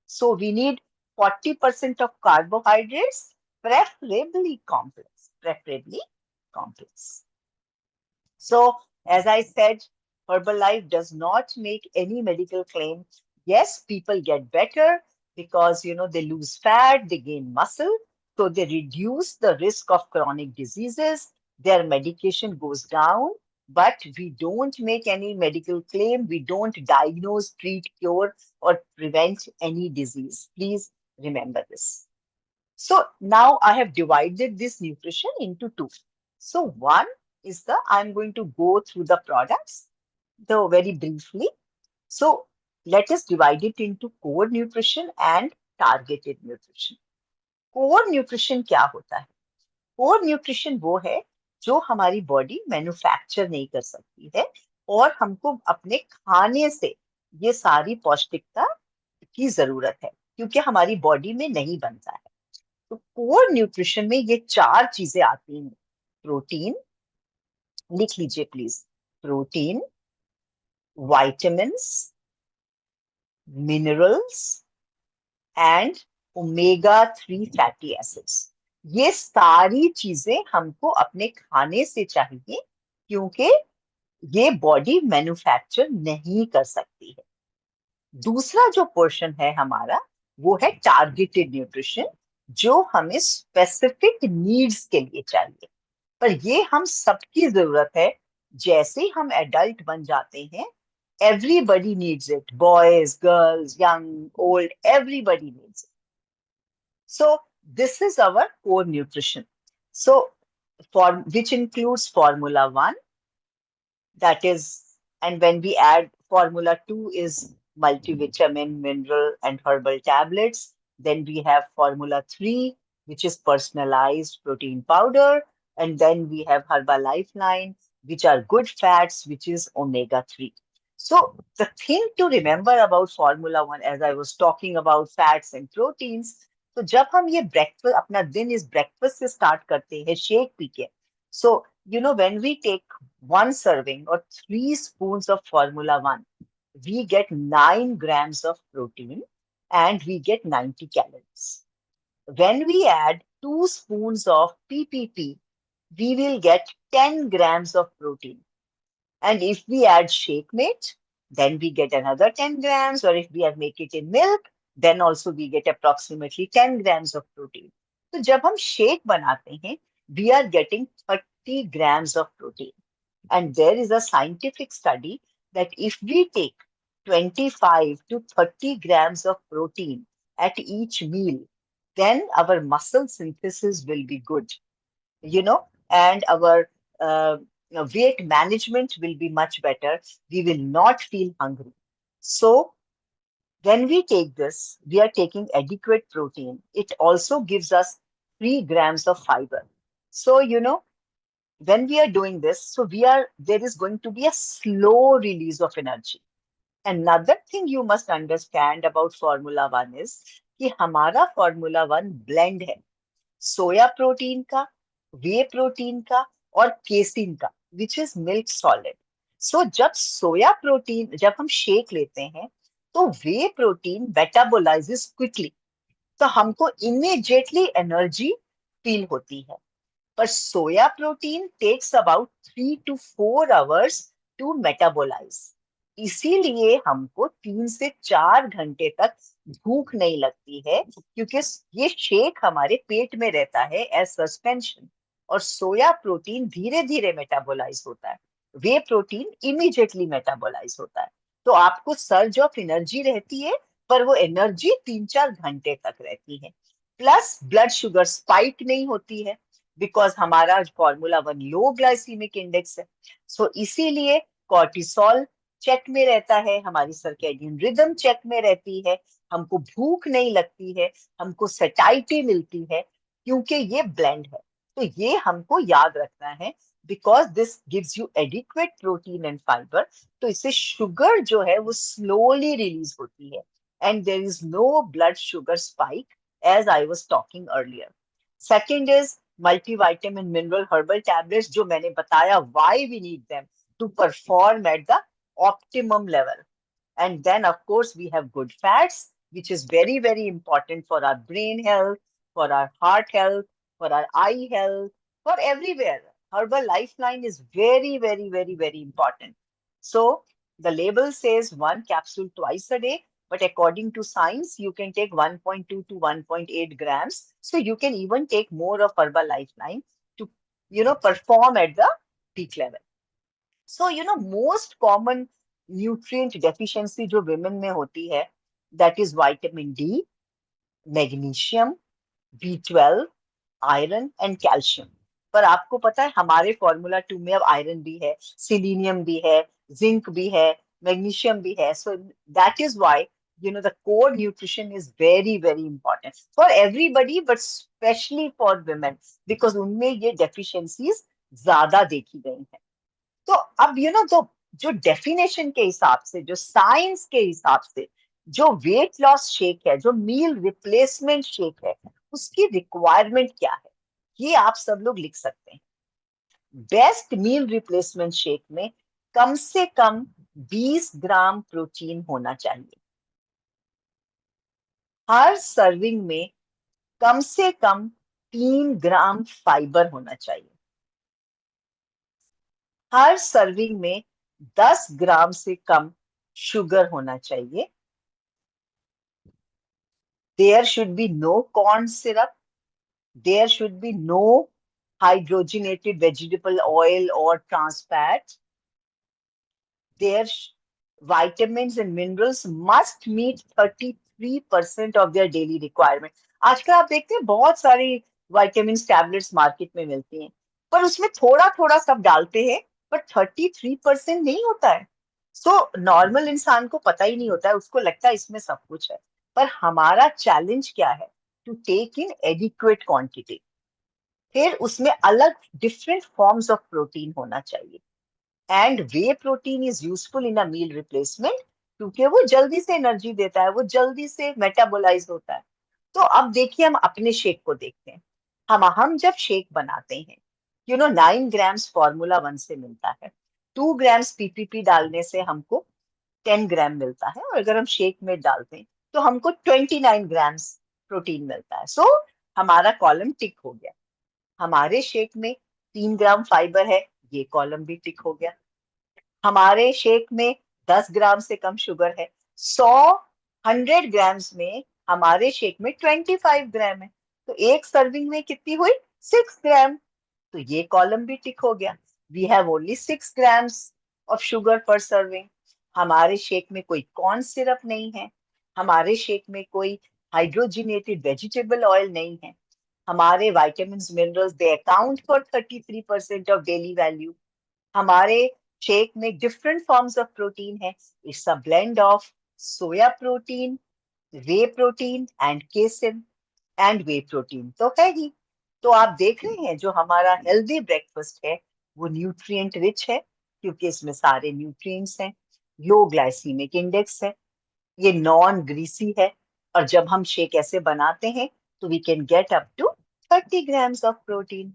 So, we need 40% of carbohydrates, preferably complex, preferably complex. So, as I said, Herbalife does not make any medical claim. Yes, people get better because, they lose fat, they gain muscle, so they reduce the risk of chronic diseases. Their medication goes down, but we don't make any medical claim. We don't diagnose, treat, cure, or prevent any disease. Please remember this. So now I have divided this nutrition into two. So one is I'm going to go through the products, though very briefly. So let us divide it into core nutrition and targeted nutrition. Core nutrition क्या होता है? Core nutrition वो है जो हमारी body manufacture नहीं कर सकती है और हमको अपने खाने से ये सारी पौष्टिकता की जरूरत है क्योंकि हमारी बॉडी में नहीं बनता है. तो कोर न्यूट्रिशन में ये 4 चीजें आती हैं। प्रोटीन, लिख लीजिए please, protein, vitamins, minerals and omega 3 fatty acids. ये सारी चीजें हमको अपने खाने से चाहिए, क्योंकि ये बॉडी मैन्युफैक्चर नहीं कर सकती है। दूसरा जो पोर्शन है हमारा, वो है टारगेटेड न्यूट्रिशन, जो हमें स्पेसिफिक नीड्स के लिए चाहिए। पर ये हम सबकी जरूरत है। जैसे हम एडल्ट बन जाते हैं, everybody needs it, boys, girls, young, old, everybody needs it. So this is our core nutrition. So for which includes Formula 1, that is, and when we add Formula 2 is multivitamin, mineral, and herbal tablets. Then we have Formula 3, which is personalized protein powder. And then we have Herbal Lifeline, which are good fats, which is omega 3. So the thing to remember about Formula 1, as I was talking about fats and proteins, तो जब हम ये breakfast, अपना दिन इस breakfast से start करते हैं शेक पी के, सो when we take 1 serving or 3 spoons of Formula 1, we get 9 grams of protein and we get 90 calories. When we add 2 spoons of PPP, we will get 10 grams of protein. And if we add ShakeMate, then we get another 10 grams, or if we make it in milk, then also we get approximately 10 grams of protein. So जब हम shake बनाते हैं, we are getting 30 grams of protein. And there is a scientific study that if we take 25 to 30 grams of protein at each meal, then our muscle synthesis will be good, and our weight management will be much better. We will not feel hungry. So, when we take this, we are taking adequate protein. It also gives us 3 grams of fiber. So, when we are doing this, there is going to be a slow release of energy. Another thing you must understand about Formula 1 is कि हमारा Formula 1 blend है soya protein का, वे protein का और casein का, which is milk solid. सो जब हम shake लेते हैं, तो वे प्रोटीन मेटाबोलाइजेस क्विकली, तो हमको इमीडिएटली एनर्जी फील होती है। पर soya protein takes about 3 to 4 hours to metabolise. इसीलिए हमको 3 से 4 घंटे तक भूख नहीं लगती है, क्योंकि ये शेक हमारे पेट में रहता है एज सस्पेंशन। और सोया प्रोटीन धीरे धीरे मेटाबोलाइज होता है, वे प्रोटीन इमीडिएटली मेटाबोलाइज होता है। तो आपको सर्ज ऑफ एनर्जी रहती है, पर वो एनर्जी 3-4 घंटे तक रहती है। प्लस ब्लड शुगर स्पाइक नहीं होती है, बिकॉज हमारा Formula 1 लो ग्लाइसीमिक इंडेक्स है। सो इसीलिए कॉर्टिसोल चेक में रहता है, हमारी सर्केडियन रिदम चेक में रहती है, हमको भूख नहीं लगती है, हमको सटाइटी मिलती है, क्योंकि ये ब्लेंड है। तो ये हमको याद रखना है, because this gives you adequate protein and fibre. तो इससे शुगर जो है वो स्लोली रिलीज होती है, and there is no blood sugar spike, as I was talking earlier. Second is multivitamin mineral herbal tablets, जो मैंने बताया why we need them to perform at the optimum level. And then, of course, we have good fats, which is very, very important for our brain health, for our heart health, for our eye health, for everywhere. Herbal Lifeline is very, very, very, very important. So, the label says 1 capsule twice a day, but according to science, you can take 1.2 to 1.8 grams. So, you can even take more of Herbal Lifeline to, perform at the peak level. So, most common nutrient deficiency जो women में होती है, that is vitamin D, magnesium, B12, iron and calcium. पर आपको पता है हमारे Formula 2 में अब आयरन भी है, सिलीनियम भी है, जिंक भी है, मैग्नीशियम भी है। सो that is why the core nutrition is very, very important for everybody, but especially for women, because उनमें ये deficiencies ज्यादा देखी गई हैं। तो अब तो जो डेफिनेशन के हिसाब से, जो साइंस के हिसाब से, जो वेट लॉस शेक है, जो मील रिप्लेसमेंट शेक है, उसकी रिक्वायरमेंट क्या है, ये आप सब लोग लिख सकते हैं। बेस्ट मील रिप्लेसमेंट शेक में कम से कम 20 ग्राम प्रोटीन होना चाहिए। हर सर्विंग में कम से कम 3 ग्राम फाइबर होना चाहिए। हर सर्विंग में 10 ग्राम से कम शुगर होना चाहिए। There should be no corn syrup, there should be no hydrogenated vegetable oil or trans fat. Their vitamins and minerals must meet 33% of their daily requirement. आजकल आप देखते हैं बहुत सारी विटामिन टैबलेट्स मार्केट में मिलती हैं, पर उसमें थोड़ा थोड़ा सब डालते हैं, पर 33% नहीं होता है। सो नॉर्मल इंसान को पता ही नहीं होता है, उसको लगता है इसमें सब कुछ है। पर हमारा चैलेंज क्या है? To take in adequate quantity. फिर उसमें अलग डिफरेंट फॉर्म्स ऑफ प्रोटीन होना चाहिए। And whey protein is useful in a meal replacement, क्योंकि वो जल्दी से एनर्जी देता है, वो जल्दी से मेटाबोलाइज होता है। तो अब देखिए, हम अपने शेक को देखते हैं। हम जब शेक बनाते हैं, 9 ग्राम्स फॉर्मूला वन से मिलता है, 2 ग्राम्स पीपीपी डालने से हमको 10 ग्राम मिलता है, और अगर हम शेक में डालते हैं तो हमको 29 ग्राम्स प्रोटीन मिलता है। सो हमारा कॉलम टिक हो गया। हमारे शेक में 3 ग्राम फाइबर है, ये कॉलम भी टिक हो गया। हमारे शेक में 10 ग्राम से कम शुगर है। 100 ग्राम्स में हमारे शेक में 25 ग्राम है, तो एक सर्विंग में कितनी हुई? 6 ग्राम। तो ये कॉलम भी टिक हो गया। We have only 6 grams of sugar per serving. हमारे शेक में कोई कॉर्न सिरप नहीं है। हमारे शेक में कोई हाइड्रोजिनेटेड वेजिटेबल ऑयल नहीं है। हमारे vitamins minerals they account for 33% of daily value. हमारे शेक में डिफरेंट फॉर्म्स ऑफ प्रोटीन है। It's a blend of soya protein, way protein and casein. And whey protein तो है ही। तो आप देख रहे हैं, जो हमारा हेल्दी ब्रेकफास्ट है वो न्यूट्रिएंट रिच है, क्योंकि इसमें सारे न्यूट्रिएंट्स हैं। लो ग्लाइसीमिक इंडेक्स है, ये नॉन ग्रीसी है, और जब हम शेक ऐसे बनाते हैं तो we can get up to 30 grams of protein.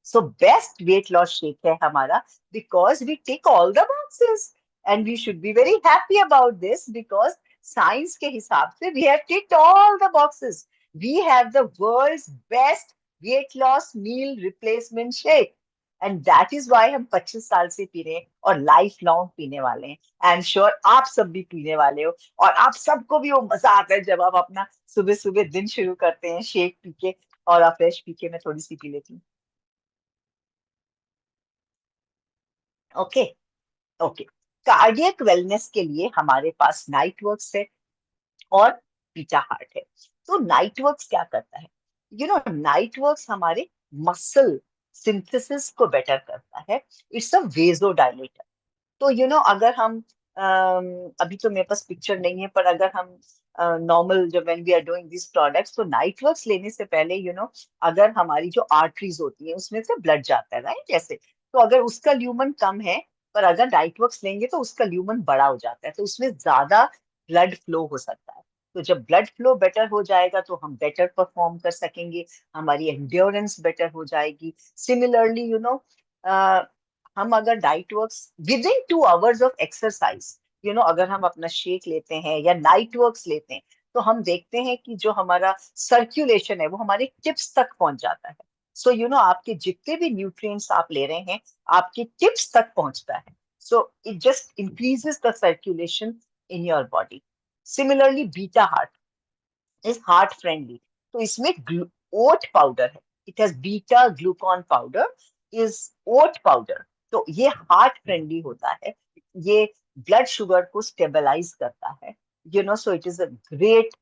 So best weight loss shake है हमारा, because we tick all the boxes, and we should be very happy about this, because science के हिसाब से we have ticked all the boxes. We have the world's best weight loss meal replacement shake, and that is why हम 25 साल से P रहे हैं और life long पीने वाले हैं। आई एम श्योर आप सब भी पीने वाले हो, और आप सबको भी वो मजा आता है जब आप अपना सुबह सुबह दिन शुरू करते हैं शेक पी के। और आप फ्रेश पी के, मैं थोड़ी सी पी लेती हूँ। Okay, okay. कार्डियक वेलनेस के लिए हमारे पास नाइट वर्क्स है और बीटा हार्ट है। तो नाइट वर्क्स क्या करता है? नाइट वर्क्स हमारे मसल सिंथेसिस को बेटर करता है। It's a vasodilator. तो अगर हम अभी तो मेरे पास पिक्चर नहीं है, पर अगर हम नॉर्मल जब when we are doing this products, तो नाइट वर्क्स लेने से पहले अगर हमारी जो आर्टरीज होती है उसमें से ब्लड जाता है, राइट? जैसे, तो अगर उसका ल्यूमन कम है, पर अगर नाइट वर्क्स लेंगे तो उसका ल्यूमन बड़ा हो जाता है, तो उसमें ज्यादा ब्लड फ्लो हो सकता है। तो जब ब्लड फ्लो बेटर हो जाएगा तो हम बेटर परफॉर्म कर सकेंगे, हमारी एंड्योरेंस बेटर हो जाएगी। सिमिलरली हम अगर diet works with in 2 hours of exercise, अगर हम अपना शेक लेते हैं या नाइट वर्क्स लेते हैं, तो हम देखते हैं कि जो हमारा सर्कुलेशन है वो हमारे टिप्स तक पहुंच जाता है। सो आपके जितने भी न्यूट्रिएंट्स आप ले रहे हैं, आपके टिप्स तक पहुंचता है। So it just increases the circulation in your body. Similarly beta heart is heart friendly. तो इसमें ओट पाउडर है, it has beta glucan powder, is oat powder. तो ये हार्ट फ्रेंडली होता है, ये ब्लड शुगर को स्टेबलाइज करता है। So it is a great,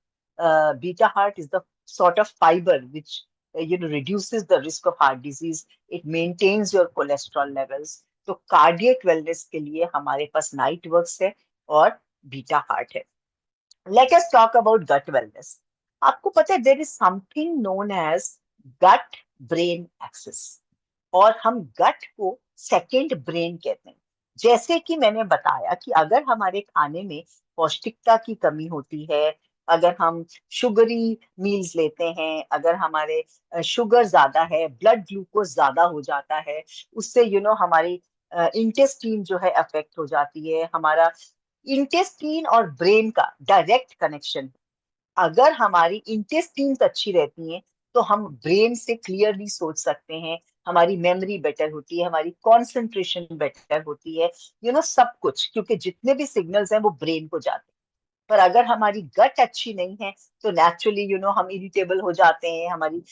beta heart is the sort of fiber which reduces the risk of heart disease. It maintains your cholesterol levels. तो cardiac wellness के लिए हमारे पास नाइट वर्क्स है और beta heart है। Let us talk about gut wellness. आपको पता है there is something known as gut brain axis, और हम गट को सेकंड ब्रेन कहते हैं। जैसे कि मैंने बताया कि अगर हमारे खाने में पौष्टिकता की कमी होती है, अगर हम शुगरी मील्स लेते हैं, अगर हमारे शुगर ज्यादा है, ब्लड ग्लूकोज ज्यादा हो जाता है, उससे हमारी इंटेस्टीन जो है अफेक्ट हो जाती है। हमारा इंटेस्टीन और ब्रेन का डायरेक्ट कनेक्शन, अगर हमारी इंटेस्टीन्स अच्छी रहती हैं तो हम ब्रेन से क्लियरली सोच सकते हैं, हमारी मेमोरी बेटर होती है, हमारी कंसंट्रेशन बेटर होती है, सब कुछ, क्योंकि जितने भी सिग्नल्स हैं वो ब्रेन को जाते हैं। पर अगर हमारी गट अच्छी नहीं है तो नेचुरली हम इरिटेबल हो जाते हैं, हमारी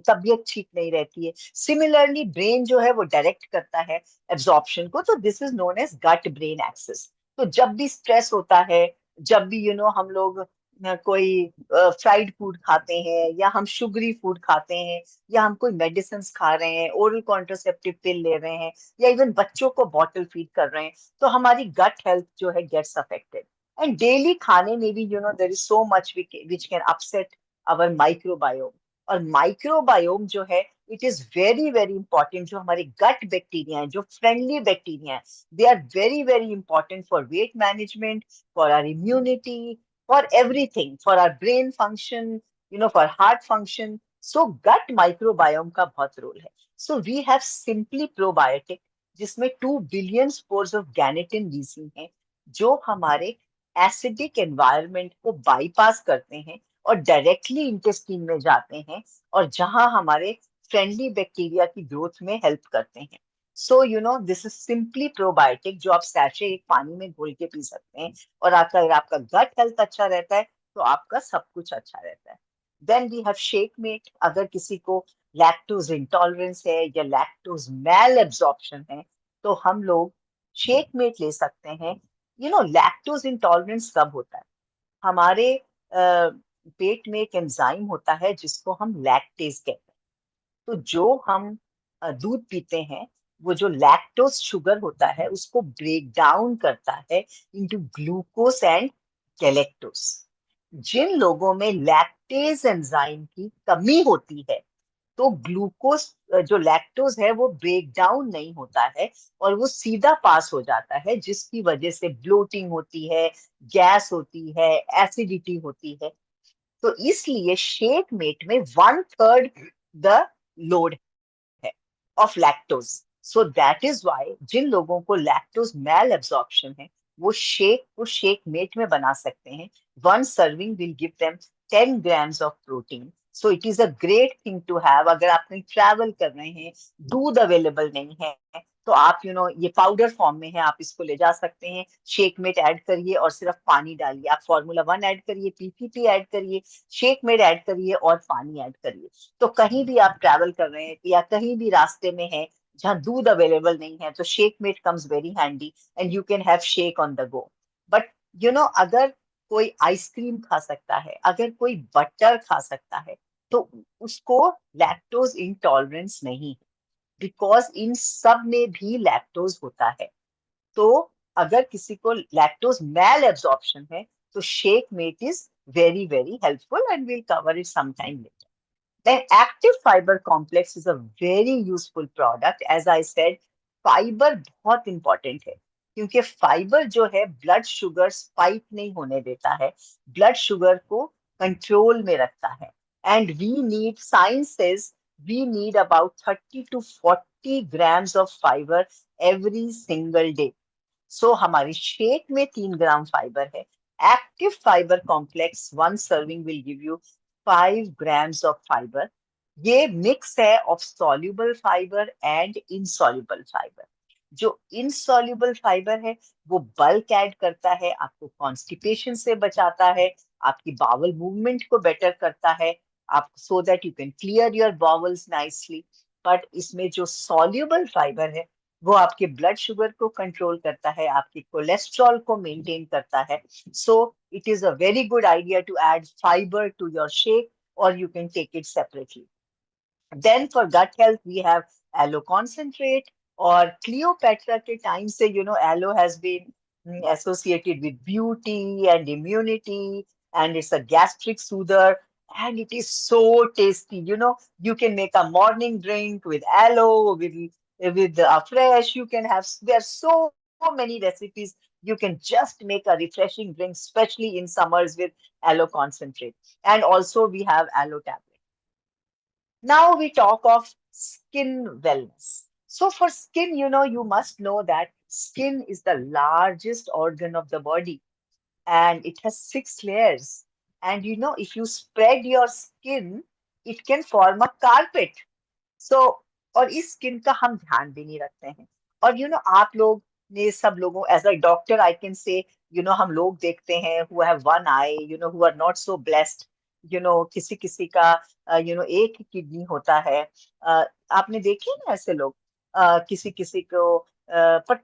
तबीयत ठीक नहीं रहती है। सिमिलरली ब्रेन जो है वो डायरेक्ट करता है एब्जॉर्प्शन को, तो this is known as gut brain axis. तो जब भी स्ट्रेस होता है, जब भी हम लोग कोई फ्राइड फूड खाते हैं, या हम शुगरी फूड खाते हैं, या हम कोई मेडिसिन खा रहे हैं, ओरल कॉन्ट्रासेप्टिव पिल ले रहे हैं, या इवन बच्चों को बॉटल फीड कर रहे हैं, तो हमारी गट हेल्थ जो है गेट्स अफेक्टेड। एंड डेली खाने में भी there is so much which can upset our microbiome. और माइक्रोबायोम जो है, it is very very important. जो हमारे गट बैक्टीरिया हैं, जो फ्रेंडली बैक्टीरिया हैं, they are very very important for weight management, for our immunity, for everything, for our brain function, for heart function. So gut microbiome का बहुत role है. So we have simply probiotic, जिसमें 2 billion spores of Gannetin lysine हैं, जो हमारे acidic environment को bypass करते हैं और डायरेक्टली इंटेस्टाइन में जाते हैं, और जहां हमारे फ्रेंडली बैक्टीरिया की ग्रोथ में हेल्प करते हैं। सो दिस इज सिंपली प्रोबायोटिक, जो आप सैशे एक पानी में घोल के पी सकते हैं, और अगर आपका गट हेल्थ अच्छा रहता है तो आपका सब कुछ अच्छा रहता है। Then we have shake mate. अगर किसी को लैक्टोज इंटॉलरेंस है या लैक्टोज मैल एब्जॉर्प्शन है, तो हम लोग शेक मेट ले सकते हैं। लैक्टोज इंटॉलरेंस कब होता है? हमारे पेट में एक एंजाइम होता है जिसको हम लैक्टेज कहते हैं। तो जो हम दूध पीते हैं, वो जो लैक्टोज शुगर होता है उसको ब्रेक डाउन करता है इनटू ग्लूकोज एंड गैलेक्टोज। जिन लोगों में लैक्टेज एंजाइम की कमी होती है, तो ग्लूकोज जो लैक्टोज है वो ब्रेक डाउन नहीं होता है, और वो सीधा पास हो जाता है, जिसकी वजह से ब्लोटिंग होती है, गैस होती है, एसिडिटी होती है। तो इसलिए शेक मेट में 1/3 द लोड है of lactose. So that is why जिन लोगों को लैक्टोज मैल एब्जॉर्प्शन है, वो शेक को शेक मेट में बना सकते हैं। One serving will give them 10 grams of protein. So it is a great thing to have. अगर आप कहीं ट्रैवल कर रहे हैं, दूध अवेलेबल नहीं है, तो आप ये पाउडर फॉर्म में है, आप इसको ले जा सकते हैं। शेक मेट ऐड करिए और सिर्फ पानी डालिए। आप Formula 1 ऐड करिए, पीपीपी ऐड करिए, शेक मेट ऐड करिए और पानी ऐड करिए। तो कहीं भी आप ट्रैवल कर रहे हैं या कहीं भी रास्ते में है जहां दूध अवेलेबल नहीं है, तो shake mate comes very handy, and you can have shake on the go. But अगर कोई आइसक्रीम खा सकता है, अगर कोई बटर खा सकता है, तो उसको लैक्टोज इंटॉलरेंस नहीं है, बिकॉज इन सब में भी लैक्टोज होता है। तो अगर किसी को लैक्टोज मैल एब्जॉर्प्शन है, तो shake mate is very very helpful, and we'll cover it sometime later. Then active fiber complex is a very useful product. As I said, fibre बहुत इंपॉर्टेंट है, क्योंकि फाइबर जो है ब्लड शुगर स्पाइक नहीं होने देता है, ब्लड शुगर को कंट्रोल में रखता है। And we need, science says we need about 30 to 40 grams of fibre every single day. So हमारी शेक में 3 ग्राम फाइबर है। Active fibre complex one serving will give you 5 grams of fibre. ये mix है of soluble fibre and insoluble fibre. जो insoluble fibre है वो bulk add करता है, आपको कॉन्स्टिपेशन से बचाता है, आपकी बावल मूवमेंट को बेटर करता है, आप so that you can clear your bowels nicely. But इसमें जो सॉल्युबल फाइबर है वो आपके ब्लड शुगर को कंट्रोल करता है, आपके कोलेस्ट्रॉल को मेंटेन करता है। So it is a very good idea to add fibre to your shake, और you can take it separately. Then for gut health, we have aloe concentrate, और Cleopatra के टाइम से aloe has been associated with beauty and immunity, and it's a gastric soother, and it is so tasty. You can make a morning drink with aloe, with fresh. You can have, there are so many recipes You can just make a refreshing drink, especially in summers with aloe concentrate. And also we have aloe tablet. Now we talk of skin wellness. So for skin, you must know that skin is the largest organ of the body and it has 6 layers. And if you spread your skin, it can form a carpet. सो और इस skin का हम ध्यान भी नहीं रखते हैं। और आप लोग ने सब लोगों as a doctor I can say हम लोग देखते हैं who have one I who are not so blessed. किसी किसी का एक ही किडनी होता है। आपने देखे ना ऐसे लोग। किसी किसी को पर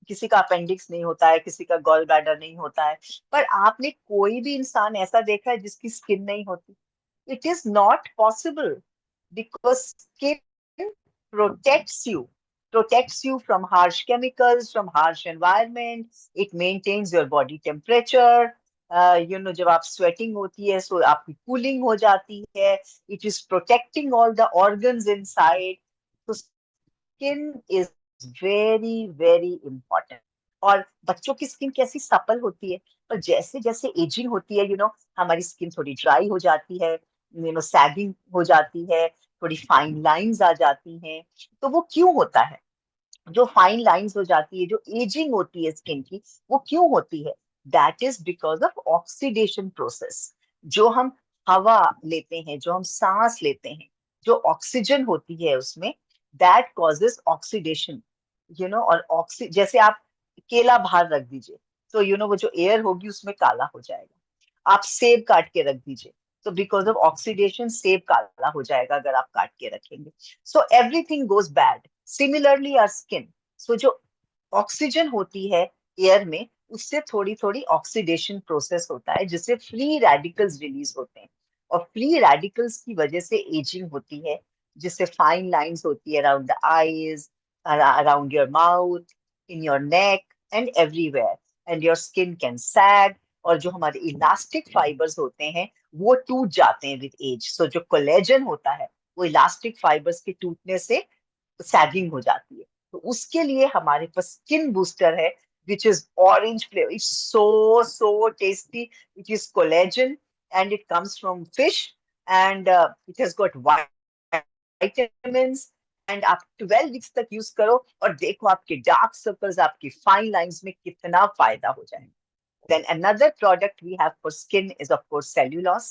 किसी का अपेंडिक्स नहीं होता है, किसी का गॉल ब्लैडर नहीं होता है। पर आपने कोई भी इंसान ऐसा देखा है जिसकी स्किन नहीं होती? It is not possible because skin protects you, protects you from harsh chemicals, from harsh environment. It maintains your body temperature. जब आप स्वेटिंग होती है so आपकी कूलिंग हो जाती है. It is protecting all the organs inside. So skin is very very important. और बच्चों की स्किन कैसी सपल होती है, पर जैसे जैसे एजिंग होती है हमारी स्किन थोड़ी ड्राई हो जाती है, सैगिंग हो जाती है, थोड़ी फाइन लाइंस आ जाती हैं। तो वो क्यों होता है? जो फाइन लाइंस हो जाती है, जो एजिंग होती है स्किन की, वो क्यों होती है? That is because of oxidation process. जो हम हवा लेते हैं, जो हम सांस लेते हैं, जो ऑक्सीजन होती है उसमें, दैट कॉजेस ऑक्सीडेशन। और जैसे आप केला बाहर रख दीजिए तो वो जो एयर होगी उसमें काला हो जाएगा। आप सेब काट के रख दीजिए तो बिकॉज ऑफ ऑक्सीडेशन सेब काला हो जाएगा अगर आप काट के रखेंगे। So everything goes bad. Similarly our skin. So जो ऑक्सीजन होती है एयर में, उससे थोड़ी थोड़ी ऑक्सीडेशन प्रोसेस होता है जिससे फ्री रेडिकल्स रिलीज होते हैं। और फ्री रेडिकल्स की वजह से एजिंग होती है, जिससे फाइन लाइंस होती है around the eyes, around your mouth, in your neck and everywhere. And your skin can sag. और जो हमारे इलास्टिक फाइबर्स होते हैं वो टूट जाते हैं विद एज। सो जो कोलेजन होता है वो इलास्टिक फाइबर्स के टूटने से सैगिंग हो जाती है। तो उसके लिए हमारे पास स्किन बूस्टर है which is orange flavour. It's so tasty. It is collagen and it comes from fish and it has got vitamins. And आप 12 वीक्स तक यूज करो और देखो आपके डार्क सर्कल्स, आपकी फाइन लाइंस में कितना फायदा हो जाएगा। Then another product we have for skin is of course cellulose.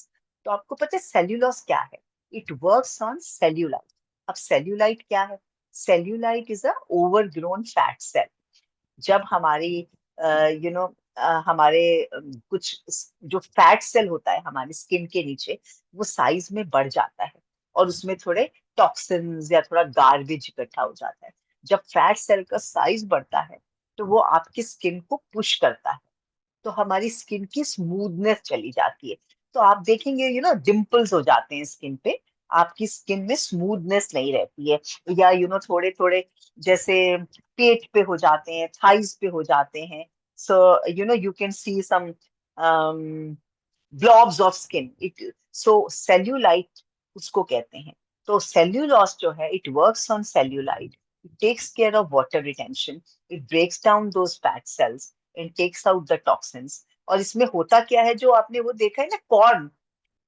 तो आपको पता है सेल्यूलोस क्या है? It works on cellulite. अब सेल्यूलाइट क्या है? Cellulite is a overgrown fat cell. जब हमारी हमारे कुछ जो फैट सेल होता है हमारी स्किन के नीचे, वो साइज में बढ़ जाता है और उसमें थोड़े टॉक्सिन्स या थोड़ा गार्बेज इकट्ठा हो जाता है। जब फैट सेल का साइज बढ़ता है तो वो आपकी स्किन को पुश करता है, तो हमारी स्किन की स्मूथनेस चली जाती है। तो आप देखेंगे डिंपल्स हो जाते हैं स्किन पे। आपकी स्किन में स्मूथनेस नहीं रहती है। या थोड़े थोड़े जैसे पेट पे हो जाते हैं, थाइज पे हो जाते हैं। So you can see some blobs of skin. It so cellulite उसको कहते हैं। तो सेल्यूलोस जो है it works on cellulite. It takes care of water retention. It breaks down those fat cells and takes out the toxins. और इसमें होता क्या है, जो आपने वो देखा है ना कॉर्न,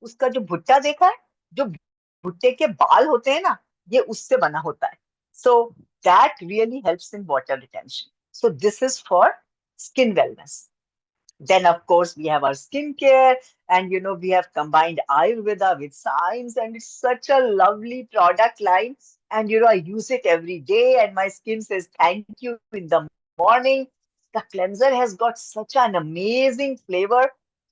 उसका जो भुट्टा देखा है, जो भुट्टे के बाल होते हैं ना, ये उससे बना होता है। So that really helps in water retention. So this is for skin wellness. Then, of course, we have our skincare, and we have combined Ayurveda with science, and it's such a lovely product line. And I use it every day, and my skin says thank you in the morning. The cleanser has got such an amazing flavor,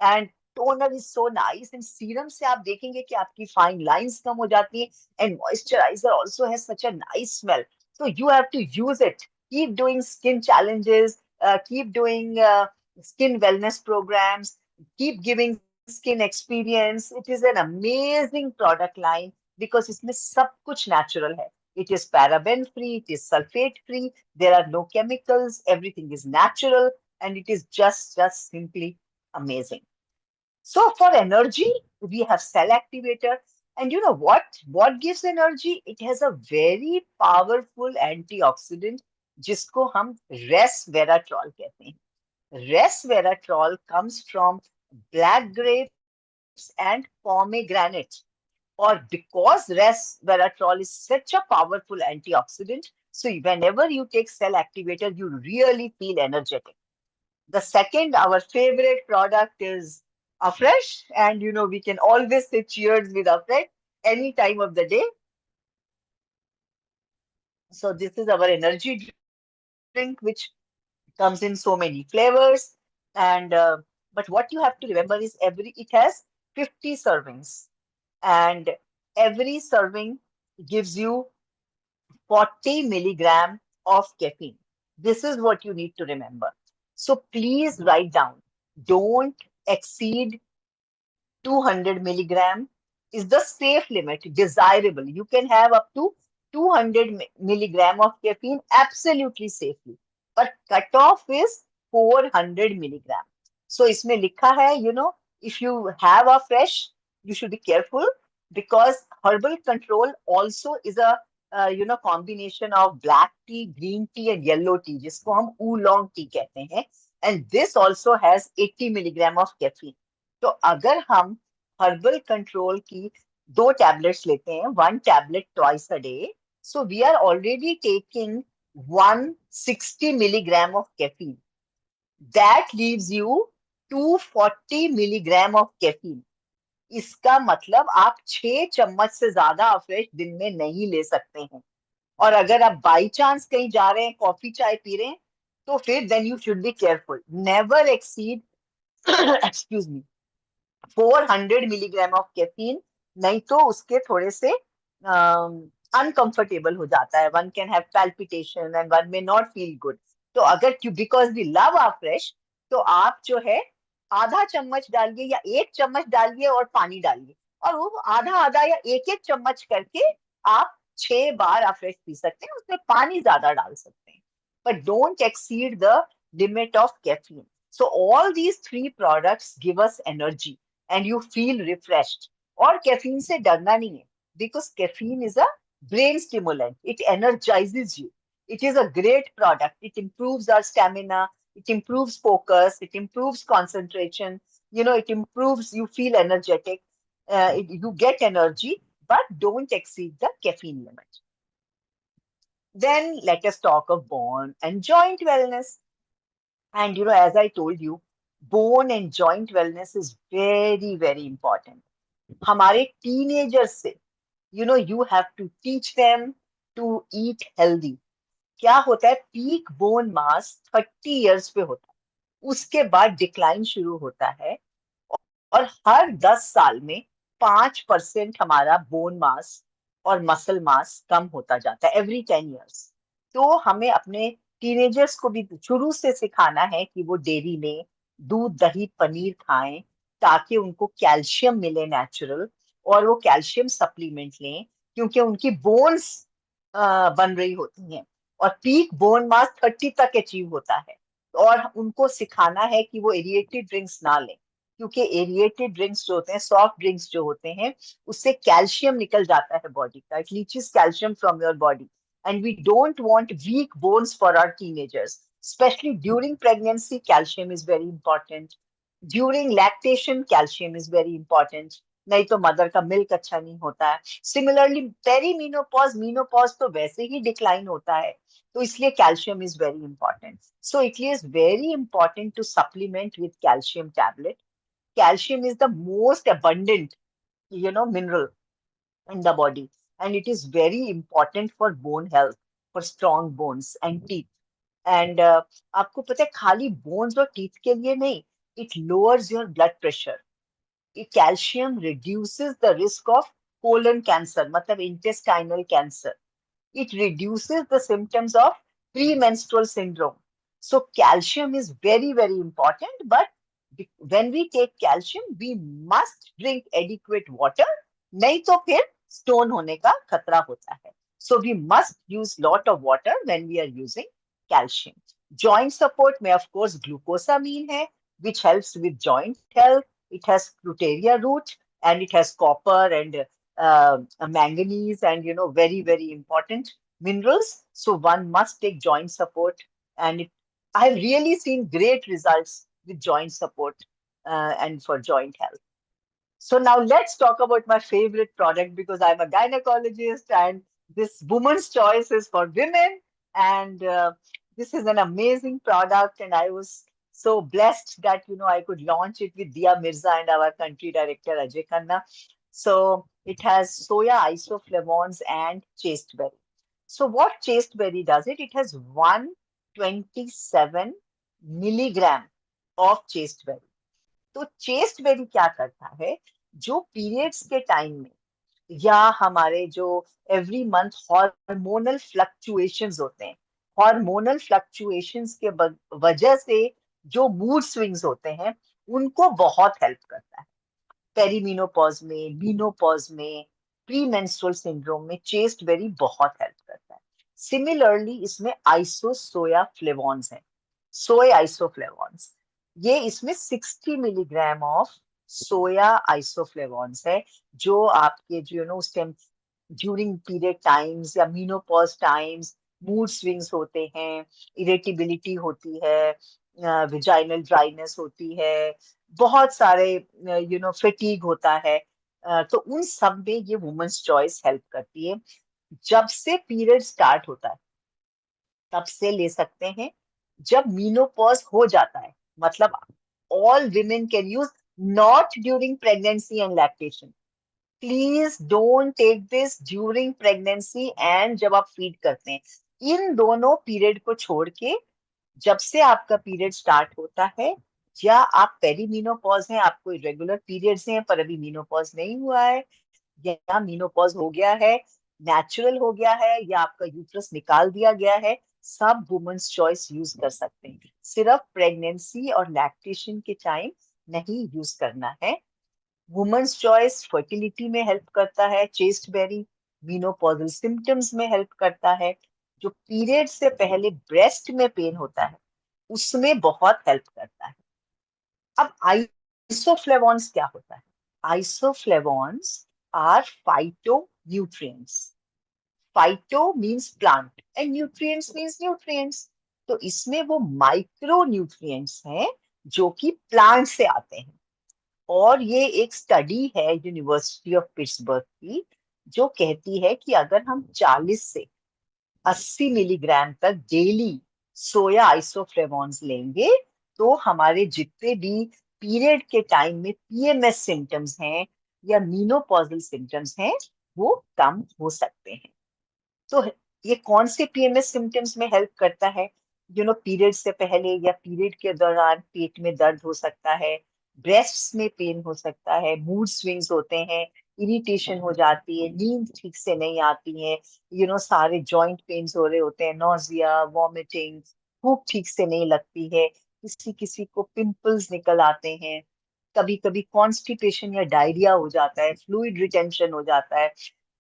and toner is so nice. And serum से आप देखेंगे कि आपकी fine lines कम हो जाती हैं, and moisturizer also has such a nice smell. So you have to use it. Keep doing skin challenges. Keep doing skin wellness programs, keep giving skin experience. It is an amazing product line because इसमें सब कुछ natural है. It is paraben free, it is sulfate free, there are no chemicals, everything is natural, and it is just simply amazing. So for energy, we have cell activator. And you know what? What gives energy? It has a very powerful antioxidant जिसको हम resveratrol कहते हैं. Resveratrol comes from black grapes and pomegranate. Or because resveratrol is such a powerful antioxidant, so whenever you take cell activator, you really feel energetic. The second, our favorite product is Afresh, and we can always say cheers with Afresh any time of the day. So this is our energy drink, which comes in so many flavors. And but what you have to remember is it has 50 servings, and every serving gives you 40 milligram of caffeine. This is what you need to remember. So please write down. Don't exceed 200 milligram is the safe limit, desirable. You can have up to 200 milligram of caffeine absolutely safely. But cutoff is 400 milligram. So इसमें लिखा है, if you have a fresh, you should be careful because herbal control also is a combination of black tea, green tea and yellow tea, जिसको हम oolong tea कहते हैं. And this also has 80 milligram of caffeine. तो अगर हम herbal control की 2 tablets लेते हैं, 1 tablet twice a day, so we are already taking 160 milligram of caffeine. That leaves you 240 milligram of caffeine. इसका मतलब आप 6 चम्मच से ज्यादा अफ्रेश दिन में नहीं ले सकते हैं. और अगर आप बाई चांस कहीं जा रहे हैं, कॉफी चाय पी रहे हैं, तो फिर then you should be careful. Never exceed excuse me 400 milligram of caffeine, नहीं तो उसके थोड़े से अनकंफर्टेबल हो जाता है. One can have palpitation and one may not feel good. तो अगर क्यों, because we love our fresh, तो आप जो है आधा चम्मच डालिए या 1 चम्मच डालिए और पानी डालिए, और वो आधा आधा या एक एक चम्मच करके आप 6 बार आप फ्रेश पी सकते हैं. उसमें पानी ज्यादा डाल सकते हैं, but don't exceed the limit of caffeine. So all these 3 products give us energy and you feel refreshed. और कैफीन से डरना नहीं है, because caffeine is a brain stimulant. It energizes you. It is a great product. It improves our stamina. It improves focus. It improves concentration. It improves, you feel energetic. You get energy, but don't exceed the caffeine limit. Then let us talk of bone and joint wellness. And as I told you, bone and joint wellness is very, very important. हमारे teenagers से, you have to teach them to eat healthy. क्या होता है, peak bone मास 30 years पे होता है, उसके बाद डिक्लाइन शुरू होता है, और हर 10 साल में 5% हमारा बोन मास और मसल मास कम होता जाता है, एवरी 10 years. तो हमें अपने टीनेजर्स को भी शुरू से सिखाना है कि वो डेयरी लें, दूध दही पनीर खाएं, ताकि उनको कैल्शियम मिले नेचुरल, और वो कैल्शियम सप्लीमेंट लें, क्योंकि उनकी बोन्स बन रही होती हैं, और पीक बोन मास 30 तक अचीव होता है. और उनको सिखाना है कि वो एरिएटेड ड्रिंक्स ना लें, क्योंकि एरिएटेड ड्रिंक्स जो होते हैं, सॉफ्ट ड्रिंक्स जो होते हैं, उससे कैल्शियम निकल जाता है बॉडी का. It leches calcium from your body, and we don't want weak bones for our teenagers. Especially during pregnancy, calcium is very important. During lactation, calcium is very important. नहीं तो मदर का milk अच्छा नहीं होता है. Similarly पेरीमीनोपॉज, menopause तो वैसे ही decline होता है, तो इसलिए calcium is very important. So it is very important to supplement with calcium tablet. Calcium is the most abundant, mineral in the body, and it is very important for bone health, for strong bones and teeth. And आपको पता है, खाली bones और teeth के लिए नहीं, it lowers your blood pressure. Calcium reduces the risk of colon cancer, मतलब intestinal cancer. It reduces the symptoms of premenstrual syndrome. So calcium is very, very important, but when we take calcium, we must drink adequate water, नहीं तो फिर stone होने का खतरा होता है. So we must use lot of water when we are using calcium. Joint support में of course glucosamine है, which helps with joint health. It has Crutaria root, and it has copper and manganese, and very, very important minerals. So one must take joint support, and I've really seen great results with joint support and for joint health. So now let's talk about my favorite product because I'm a gynecologist and this woman's choice is for women. And this is an amazing product. And I was so blessed that, I could launch it with Dia Mirza and our country director, Ajay Khanna. So it has soya isoflavones and chasteberry. So what chasteberry does it? It has 127 milligram of chasteberry. तो chest berry क्या करता है, जो periods के time में या हमारे जो एवरी मंथ हार्मोनल फ्लक्चुएशंस होते हैं, हार्मोनल फ्लक्चुएशंस के वजह से जो मूड स्विंग्स होते हैं, उनको बहुत हेल्प करता है। पेरीमीनोपॉज में, मीनोपॉज में, प्री मेंस्ट्रुअल सिंड्रोम में चेस्ट बेरी बहुत हेल्प करता है। सिमिलरली इसमें आइसोसोया फ्लेवॉन्स हैं, सोय आइसोफ्लेवॉन्स। ये इसमें 60 मिलीग्राम ऑफ सोया आइसोफ्लेवॉन्स है, जो आपके जो उस टाइम ड्यूरिंग पीरियड टाइम्स या मीनोपॉज टाइम्स मूड स्विंग्स होते हैं, इरिटेबिलिटी होती है, विजाइनल ड्राइनेस होती है, बहुत सारे फटीग होता है, तो उन सब में ये वुमेन्स चॉइस हेल्प करती है। जब से पीरियड स्टार्ट होता है तब से ले सकते हैं, जब मीनोपॉज हो जाता है, मतलब all women can use, not during pregnancy and lactation. Please don't take this during pregnancy and जब आप फीड करते हैं। इन दोनों पीरियड को छोड़ के जब से आपका पीरियड स्टार्ट होता है, या आप पेरीमीनोपॉज हैं, आपको इरेगुलर पीरियड्स हैं पर अभी मीनोपॉज नहीं हुआ है, या मीनोपॉज हो गया है, नेचुरल हो गया है, या आपका यूट्रस निकाल दिया गया है, सब वुमेन्स चॉइस यूज कर सकते हैं। सिर्फ प्रेगनेंसी और लैक्टेशन के टाइम नहीं यूज करना है। वुमेन्स चॉइस फर्टिलिटी में हेल्प करता है चेस्ट बेरी, मीनोपॉजल सिम्टम्स में हेल्प करता है, जो पीरियड से पहले ब्रेस्ट में पेन होता है उसमें बहुत हेल्प करता है। अब आइसोफ्लेवॉन्स क्या होता है? Isoflavones are phyto nutrients. Phyto means plant and nutrients means nutrients. तो इसमें वो माइक्रो न्यूट्रिएंट्स हैं जो कि प्लांट से आते हैं। और ये एक स्टडी है यूनिवर्सिटी ऑफ पिट्सबर्ग की, जो कहती है कि अगर हम 40 से 80 मिलीग्राम तक डेली सोया आइसोफ्लेवॉन्स लेंगे, तो हमारे जितने भी पीरियड के टाइम में पीएमएस सिम्टम्स हैं या मीनोपॉजल सिम्टम्स हैं, वो कम हो सकते हैं। तो ये कौन से पीएमएस सिम्टम्स में हेल्प करता है? पीरियड से पहले या पीरियड के दौरान पेट में दर्द हो सकता है, ब्रेस्ट्स में पेन हो सकता है, मूड स्विंग्स होते हैं, इरिटेशन हो जाती है, नींद ठीक से नहीं आती है, सारे जॉइंट पेन्स हो रहे होते हैं, नोजिया, वॉमिटिंग, भूख ठीक से नहीं लगती है, किसी किसी को पिंपल्स निकल आते हैं, कभी कभी कॉन्स्टिपेशन या डायरिया हो जाता है, फ्लूइड रिटेंशन हो जाता है,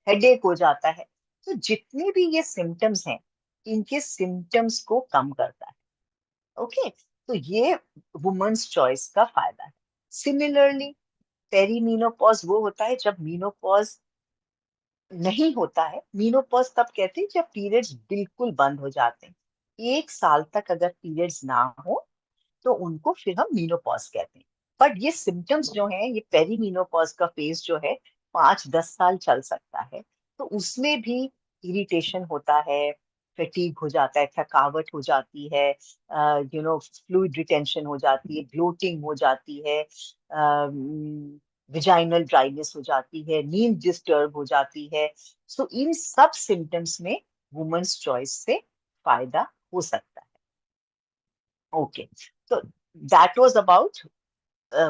हेडेक हो जाता है। तो जितने भी ये सिम्टम्स हैं, इनके सिम्टम्स को कम करता है। ओके, तो ये वुमेन्स चॉइस का फायदा है। सिमिलरली पेरीमीनोपॉज वो होता है जब मीनोपॉज नहीं होता है। मीनोपॉज तब कहते हैं जब पीरियड्स बिल्कुल बंद हो जाते हैं। 1 साल तक अगर पीरियड्स ना हो तो उनको फिर हम मीनोपॉज कहते हैं। बट ये सिम्टम्स जो हैं, ये पेरीमीनोपॉज का फेज जो है 5-10 साल चल सकता है। तो उसमें भी इरिटेशन होता है, फटीग हो जाता है, थकावट हो जाती है, फ्लूइड रिटेंशन हो जाती है, ब्लोटिंग हो जाती है, विजाइनल ड्राइनेस हो जाती है, नींद डिस्टर्ब हो जाती है। सो इन सब सिम्टम्स में वुमेन्स चॉइस से फायदा हो सकता है। ओके, तो that was about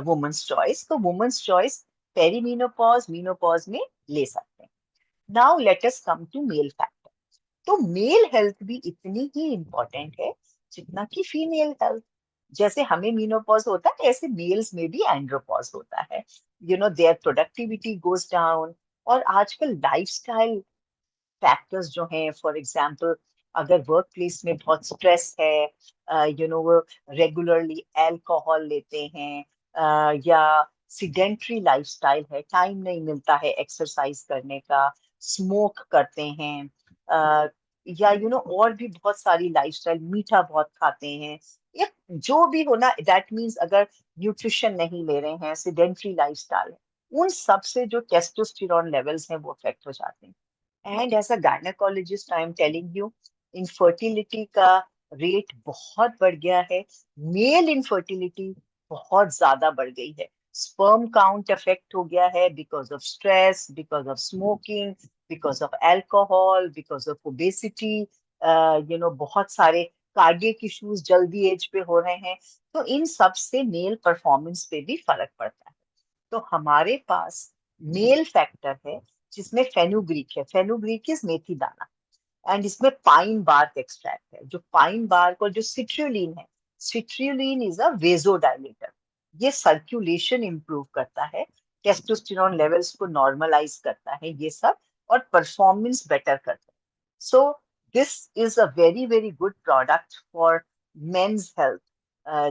women's choice. तो वुमेन्स चॉइस पेरीमीनोपॉज, मीनोपॉज में ले सकते हैं। Now let us come to male factor. तो मेल हेल्थ भी इतनी ही इंपॉर्टेंट है जितना कि फीमेल हेल्थ। जैसे हमें मीनोपॉज होता है, ऐसे मेल्स में भी एंड्रोपॉज होता है। There productivity goes down. और आजकल लाइफस्टाइल फैक्टर्स जो हैं, फॉर एग्जांपल अगर वर्क प्लेस में बहुत स्ट्रेस है, वो रेगुलरली अल्कोहल लेते हैं, या सिडेंट्री लाइफस्टाइल है, टाइम नहीं मिलता है एक्सरसाइज करने का, स्मोक करते हैं, या और भी बहुत सारी लाइफस्टाइल, मीठा बहुत खाते हैं, या जो भी हो ना, दैट मीन्स अगर न्यूट्रिशन नहीं ले रहे हैं, सिडेंट्री लाइफस्टाइल है, उन सब से जो टेस्टोस्टेरोन लेवल्स हैं वो अफेक्ट हो जाते हैं। And as a gynaecologist I am telling you, infertility का रेट बहुत बढ़ गया है। मेल इनफर्टिलिटी बहुत ज्यादा बढ़ गई है। स्पर्म काउंट अफेक्ट हो गया है because of stress, because of smoking, because of alcohol, because of obesity, बहुत सारे कार्डियक इश्यूज जल्दी एज पे हो रहे हैं। तो इन सब से मेल परफॉर्मेंस पे भी फर्क पड़ता है। तो हमारे पास मेल फैक्टर है जिसमें फेनुग्रीक है। फेनुग्रीक इज मेथी दाना, एंड इसमें पाइन बार्क एक्सट्रैक्ट है। जो पाइन बार्क और जो सिट्रुलिन है, सिट्रुलिन इज अ वेजोडाइलेटर। ये सर्कुलेशन इंप्रूव करता है, टेस्टोस्टेरोन लेवल्स को नॉर्मलाइज करता है, ये सब, और परफॉर्मेंस बेटर करता है। So this is a very very good product for men's health,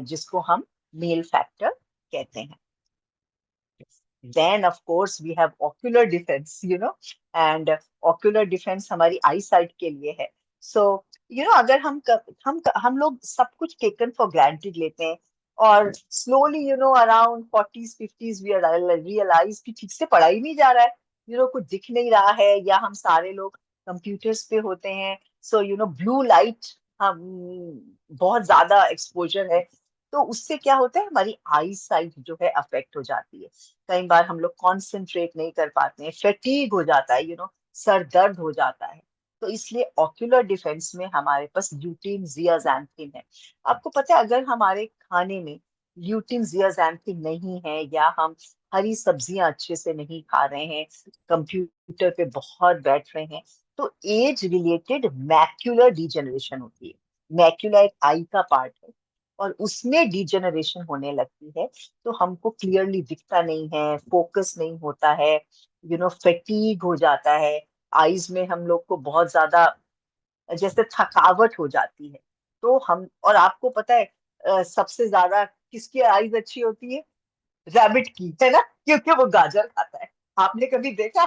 जिसको हम मेल फैक्टर कहते हैं। Then of course we have ocular defense, and ocular defense हमारी आई साइट के लिए है। So अगर हम लोग सब कुछ टेकन फॉर ग्रांटेड लेते हैं, और slowly around 40s 50s we realise कि ठीक से पढ़ा ही नहीं जा रहा है, कुछ दिख नहीं रहा है, या हम सारे लोग कंप्यूटर्स पे होते हैं। सो ब्लू लाइट, हम बहुत ज्यादा एक्सपोजर है, तो उससे क्या होता है, हमारी आई साइट जो है अफेक्ट हो जाती है। कई बार हम लोग कॉन्सेंट्रेट नहीं कर पाते हैं, फैटीग हो जाता है, सर दर्द हो जाता है। तो इसलिए ऑक्यूलर डिफेंस में हमारे पास ल्यूटिन जियाज़ैंथिन है। आपको पता है, अगर हमारे खाने में ल्यूटिन जियाज़ैंथिन नहीं है, या हम हरी सब्जियां अच्छे से नहीं खा रहे हैं, कंप्यूटर पे बहुत बैठ रहे हैं, तो एज रिलेटेड मैक्यूलर डिजेनरेशन होती है। मैक्यूला एक आई का पार्ट है, और उसमें डिजेनरेशन होने लगती है। तो हमको क्लियरली दिखता नहीं है, फोकस नहीं होता है, फैटीग हो जाता है, आईज में हम लोग को बहुत ज्यादा जैसे थकावट हो जाती है। तो हम, और आपको पता है सबसे ज्यादा किसकी आईज अच्छी होती है? रैबिट की, है ना, क्योंकि वो गाजर खाता है। आपने कभी देखा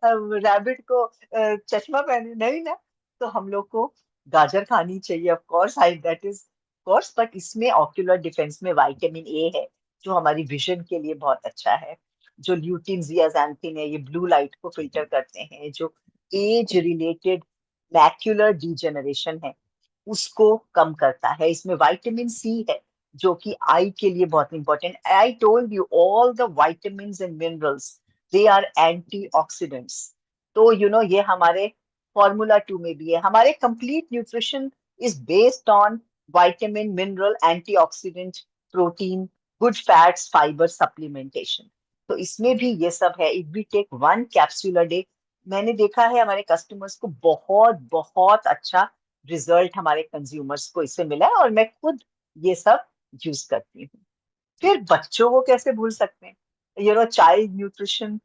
रैबिट को चश्मा पहने? नहीं ना। तो हम लोग को गाजर खानी चाहिए, of course, I that is course, but इसमें ऑक्यूलर डिफेंस में विटामिन ए है, जो हमारी विजन के लिए बहुत अच्छा है। जो ल्यूटिन जियाज़ैंथिन है, ये ब्लू लाइट को फिल्टर करते हैं। जो एज रिलेटेड मैक्यूलर डिजेनरेशन है, उसको कम करता है। इसमें विटामिन सी है, जो कि आई के लिए बहुत important. I told you all the vitamins and minerals, they are antioxidants. तो ये हमारे फॉर्मूला 2 में भी है। हमारे complete nutrition is based on vitamin, mineral, antioxidant, protein, good fats, fibre supplementation. तो इसमें भी ये सब है। If we take 1 capsule a day, मैंने देखा है हमारे कस्टमर्स को बहुत बहुत अच्छा रिजल्ट हमारे कंज्यूमर्स को इससे मिला है, और मैं खुद ये सब यूज करती हूँ। फिर बच्चों को कैसे भूल सकते हैं? Child nutrition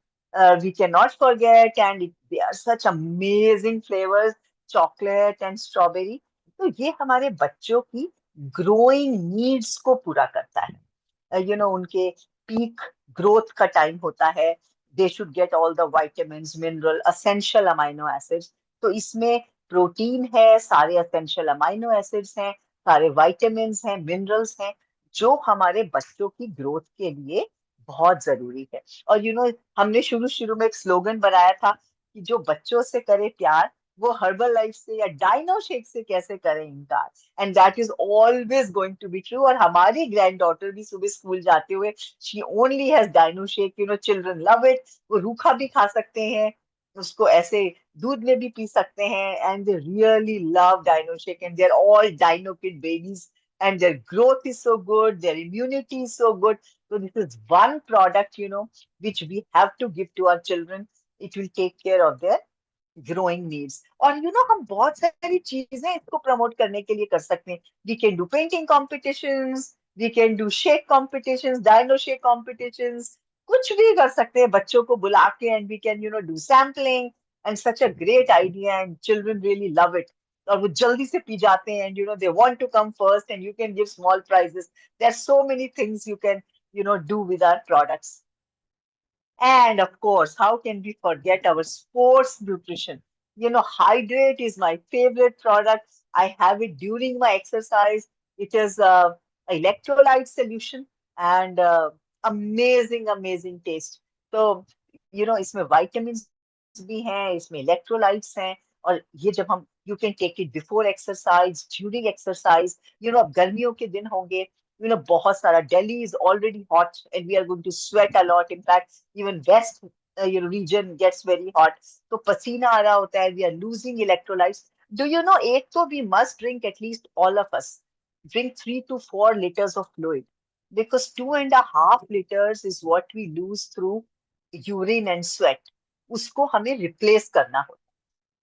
we can not forget, and they are such amazing flavours, chocolate and strawberry. तो ये हमारे बच्चों की ग्रोइंग नीड्स को पूरा करता है। उनके पीक ग्रोथ का टाइम होता है, they should get all the vitamins, mineral, essential amino acids. तो इसमें प्रोटीन है, सारे असेंशियल अमाइनो एसिड्स हैं, सारे vitamins हैं, मिनरल्स हैं, जो हमारे बच्चों की ग्रोथ के लिए बहुत जरूरी है। और हमने शुरू शुरू में एक स्लोगन बनाया था कि जो बच्चों से करे प्यार, वो हर्बल लाइफ से या डाइनो शेक से कैसे करें इनकार। And that is always going to be true. और हमारी ग्रैंड डॉटर भी सुबह स्कूल जाते हुए, she only has dino shake, children love it. वो रूखा भी खा सकते हैं, उसको ऐसे दूध में भी पी सकते हैं, and they really love dino shake, and they are all dino kid babies, and their growth is so good, their immunity is so good. So this is one product, which we have to give to our children. It will take care of their growing needs. और हम बहुत सारी चीजें इसको promote करने के लिए कर सकते हैं। We can do painting competitions, we can do shake competitions, dino shake competitions, कुछ भी कर सकते हैं बच्चों को बुला के, and we can do sampling, and such a great idea, and children really love it. और वो जल्दी से पी जाते हैं, and they want to come first, and you can give small prizes. There are so many things you can do with our products. And of course, how can we forget our sports nutrition? Hydrate is my favorite product. I have it during my exercise. It is electrolyte solution and amazing, amazing taste. So, इसमें vitamins भी हैं, इसमें electrolytes हैं, और ये जब हम you can take it before exercise, during exercise, अब गर्मियों के दिन होंगे, बहुत सारा Delhi is already hot and we are going to sweat a lot. In fact, even west region gets very hot. तो पसीना आ रहा होता है, we are losing electrolytes. Do you know, एक तो we must drink, at least all of us, drink 3 to 4 liters of fluid, because 2.5 liters is what we lose through urine and sweat. उसको हमें replace करना होता है.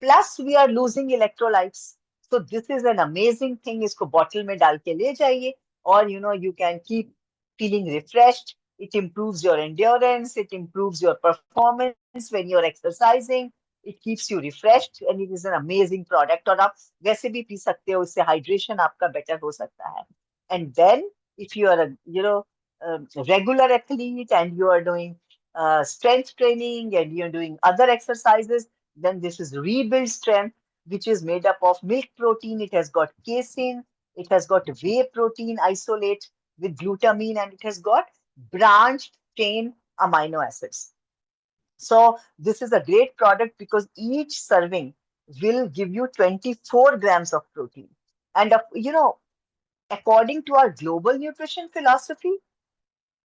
Plus we are losing electrolytes. So this is an amazing thing. इसको bottle में डाल के ले जाइए, और you can keep feeling refreshed. It improves your endurance. It improves your performance when you're exercising. It keeps you refreshed, and it is an amazing product. और आप वैसे भी पी सकते हो, इससे hydration आपका better हो सकता है. And then if you are a regular athlete and you are doing strength training and you're doing other exercises, then this is Rebuild Strength, which is made up of milk protein. It has got casein, it has got whey protein isolate with glutamine, and it has got branched chain amino acids. So this is a great product because each serving will give you 24 grams of protein. And according to our global nutrition philosophy,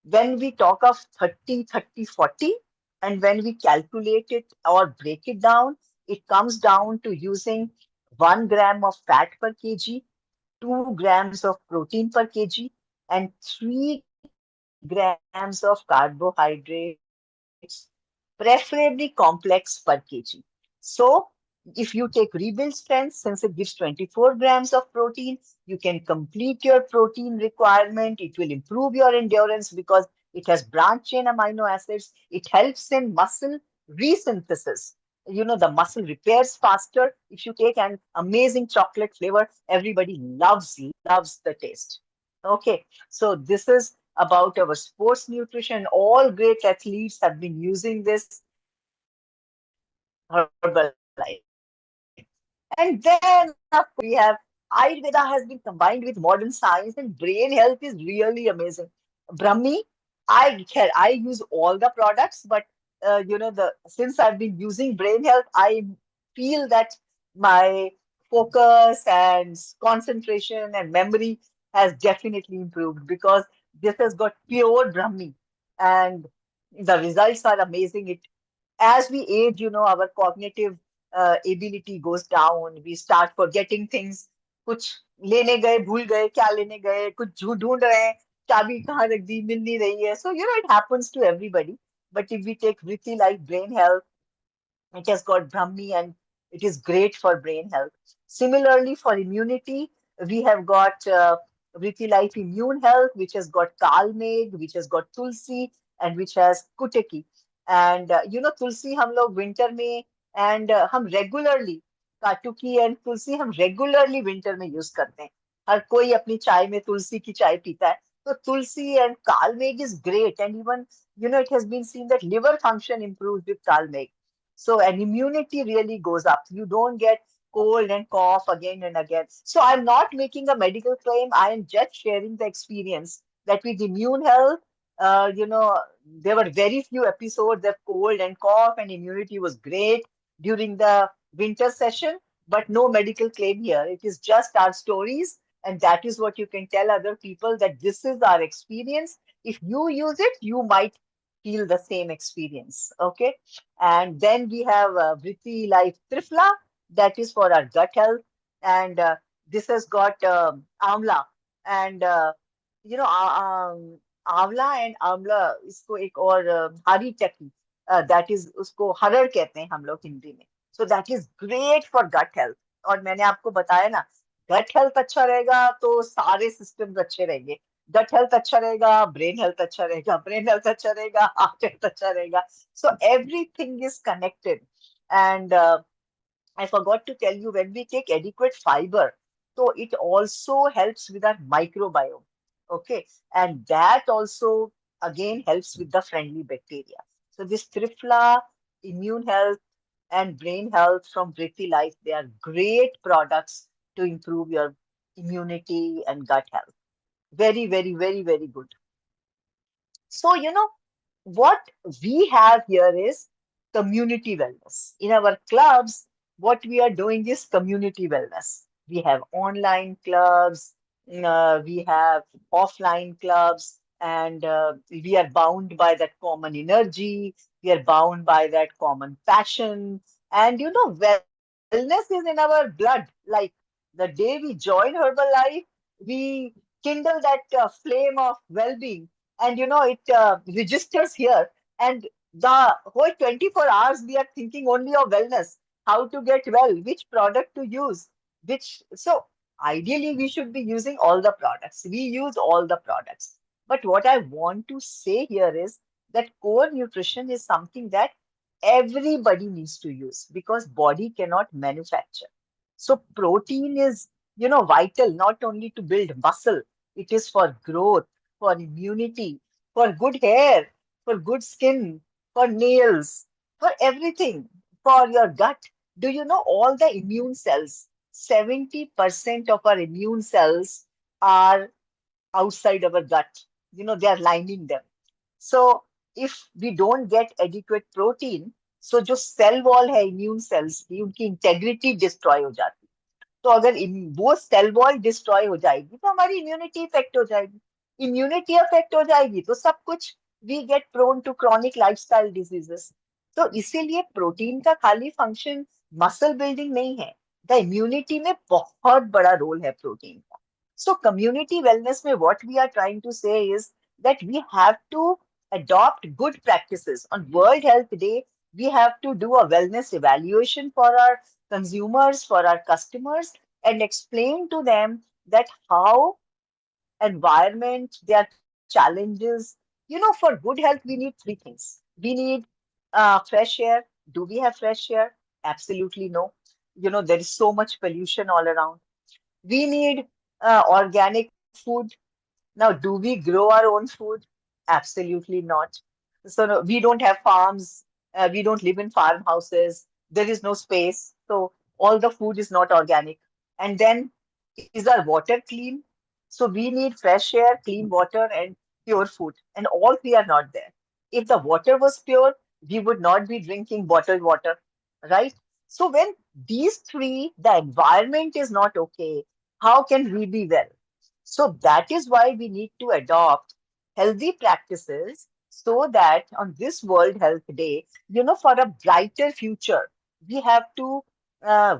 when we talk of 30, 30, 40, and when we calculate it or break it down, it comes down to using 1 gram of fat per kg, 2 grams of protein per kg, and 3 grams of carbohydrates, preferably complex per kg. So if you take Rebuild Strength, since it gives 24 grams of protein, you can complete your protein requirement. It will improve your endurance because it has branched chain amino acids. It helps in muscle resynthesis. The muscle repairs faster if you take an amazing chocolate flavor. Everybody loves the taste. Okay, so this is about our sports nutrition. All great athletes have been using this Herbalife. And then, of course, we have Ayurveda has been combined with modern science, and brain health is really amazing. Brahmi, I use all the products, but since I've been using brain health, I feel that my focus and concentration and memory has definitely improved because this has got pure Brahmi, and the results are amazing. As we age, our cognitive ability goes down. We start forgetting things. कुछ लेने गए भूल गए क्या लेने गए कुछ झूठ ढूंढ रहे हैं चाबी कहाँ रख दी मिल नहीं रही है. So it happens to everybody. But if we take Vrithi like brain health, it has got Brahmi and it is great for brain health. Similarly, for immunity, we have got Vrithi Life Immune Health, which has got Kalmeg, which has got Tulsi, and which has Kuteki. And Tulsi हम लोग winter में and हम regularly काटुकी and तुलसी हम regularly winter में use करते हैं. हर कोई अपनी चाय में तुलसी की चाय पीता है. So Tulsi and Kalmeg is great, and even it has been seen that liver function improves with Kalmeg. So, and immunity really goes up. You don't get cold and cough again and again. So, I'm not making a medical claim. I am just sharing the experience that with immune health, there were very few episodes of cold and cough, and immunity was great during the winter session, but no medical claim here. It is just our stories, and that is what you can tell other people that this is our experience. If you use it, you might feel the same experience. Okay. And then we have Vrithi Life Trifla, that is for our gut health. And this has got Amla. And, Amla and Amla, इसको एक और हरी टकी, that is, उसको हरड़ कहते हैं हम लोग हिंदी में. So that is great for gut health. और मैंने आपको बताया ना, gut health अच्छा रहेगा तो सारे systems अच्छे रहेंगे. Gut health अच्छा रहेगा, brain health अच्छा रहेगा, brain health अच्छा रहेगा, heart health अच्छा रहेगा. So everything is connected. And I forgot to tell you, when we take adequate fiber, so it also helps with our microbiome. Okay. And that also again helps with the friendly bacteria. So this Trifla, immune health, and brain health from Britty Life. They are great products to improve your immunity and gut health. Very, very, very, very good. So, what we have here is community wellness. In our clubs, what we are doing is community wellness. We have online clubs, we have offline clubs, and we are bound by that common energy. We are bound by that common passion. And wellness is in our blood. Like the day we join Herbalife, we kindle that flame of well-being, and it registers here, and the whole 24 hours we are thinking only of wellness, how to get well, which product to use, which so ideally we should be using all the products. We use all the products, but what I want to say here is that core nutrition is something that everybody needs to use because body cannot manufacture. So protein is vital not only to build muscle, it is for growth, for immunity, for good hair, for good skin, for nails, for everything, for your gut. Do you know all the immune cells? 70% of our immune cells are outside our gut. They are lining them. So if we don't get adequate protein, so जो cell wall है immune cells की उनकी integrity destroy हो जाती है. तो अगर वो सेल वॉल डिस्ट्रॉय हो जाएगी तो हमारी इम्यूनिटी इफेक्ट हो जाएगी. इम्यूनिटी अफेक्ट हो जाएगी तो सब कुछ we get prone to chronic lifestyle diseases. तो इसीलिए प्रोटीन का खाली फंक्शन मसल बिल्डिंग नहीं है. द इम्यूनिटी में बहुत बड़ा रोल है प्रोटीन का. सो कम्युनिटी वेलनेस में what we are trying to say is that we have to adopt good practices. On World Health Day, we have to do a wellness evaluation for our consumers, for our customers, and explain to them that how environment, their challenges. For good health, we need three things. We need fresh air. Do we have fresh air? Absolutely no. There is so much pollution all around. We need organic food. Now, do we grow our own food? Absolutely not. So, no, we don't have farms. We don't live in farmhouses. There is no space. So, all the food is not organic. And then, is our water clean? So, we need fresh air, clean water, and pure food. And all three are not there. If the water was pure, we would not be drinking bottled water, right? So, when these three, the environment is not okay, how can we be well? So that is why we need to adopt healthy practices so that on this World Health Day, for a brighter future, we have to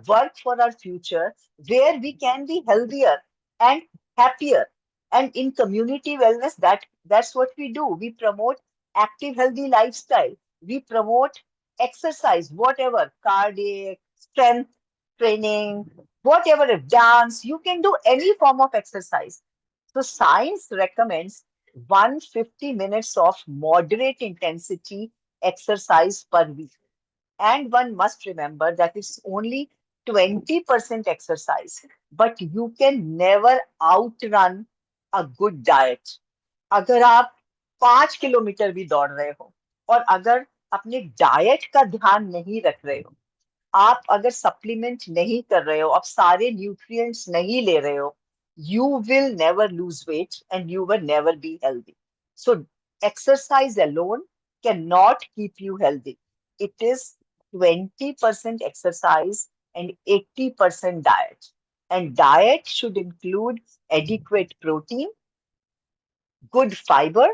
work for our future where we can be healthier and happier. And in community wellness, that's what we do. We promote active, healthy lifestyle. We promote exercise, whatever, cardiac, strength training, whatever, dance, you can do any form of exercise. So science recommends 150 minutes of moderate intensity exercise per week. And one must remember that it's only 20% exercise, but you can never outrun a good diet. अगर आप 5 kilometre भी दौड़ रहे हो और अगर अपने diet का ध्यान नहीं रख रहे हो, आप अगर सप्लीमेंट नहीं कर रहे हो, आप सारे न्यूट्रिएंट्स नहीं ले रहे हो, you will never lose weight and you will never be healthy. So exercise alone cannot keep you healthy. It is 20% exercise and 80% diet. And diet should include adequate protein, good fiber,